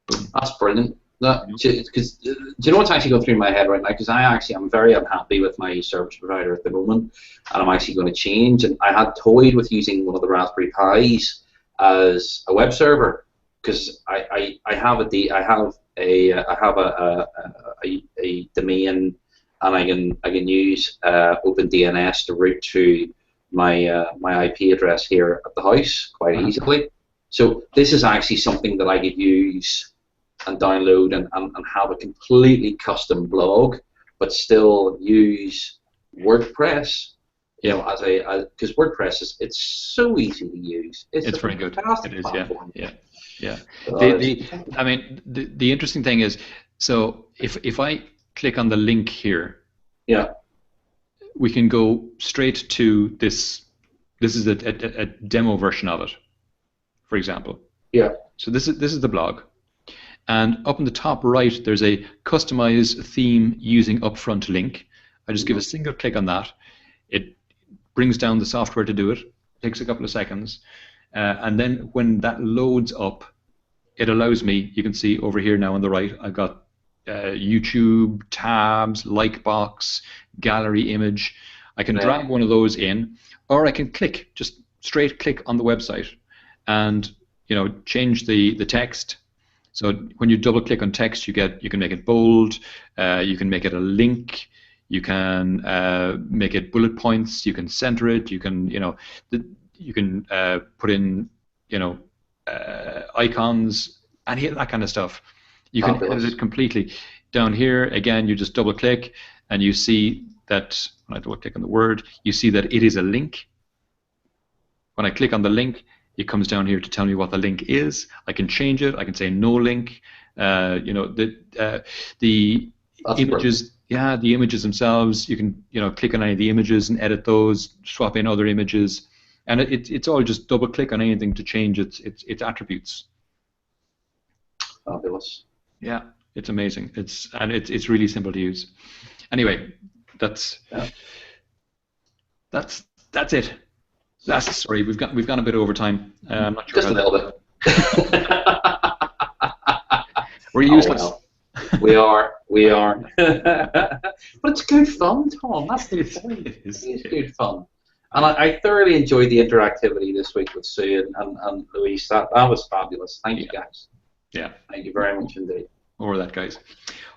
Boom. That's brilliant. Because do you know what's actually going through my head right now? Because I'm very unhappy with my service provider at the moment, and I'm actually going to change. And I had toyed with using one of the Raspberry Pis as a web server, because I have a domain, and I can use OpenDNS to route to my IP address here at the house quite easily. So this is actually something that I could use and download and have a completely custom blog, but still use WordPress. Because WordPress it's so easy to use. It's very good. It is, platform. Yeah. The interesting thing is, so if I click on the link here, we can go straight to this. This is a demo version of it, for example. Yeah. So this is the blog. And up in the top right, there's a customize theme using upfront link. I just give a single click on that. It brings down the software to do it. Takes a couple of seconds. And then when that loads up, it allows me, you can see over here now on the right, I've got YouTube, tabs, like box, gallery image. I can drag one of those in, or I can just straight click on the website and change the text. So when you double click on text, you can make it bold, you can make it a link, you can make it bullet points, you can center it, you can put in icons, and that kind of stuff. You can edit it completely. Down here again, you just double click and you see that when I double click on the word, you see that it is a link. When I click on the link, it comes down here to tell me what the link is. I can change it. I can say no link. The images, the images themselves. You can click on any of the images and edit those. Swap in other images, and it's all just double click on anything to change its attributes. Fabulous. Yeah, it's amazing. It's really simple to use. Anyway, that's it. Sorry, we've gone a bit over time. I'm not sure. Just a little bit. We're useless. Oh, well. We are. But it's good fun, Tom. That's the point. It is good fun. And I thoroughly enjoyed the interactivity this week with Sue and Louise. That was fabulous. Thank you, guys. Yeah. Thank you very much indeed. Over that, guys.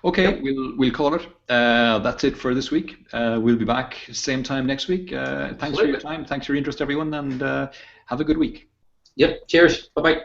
Okay, we'll call it. That's it for this week. We'll be back same time next week. Thanks for your time. Thanks for your interest, everyone, and have a good week. Yep. Cheers. Bye-bye.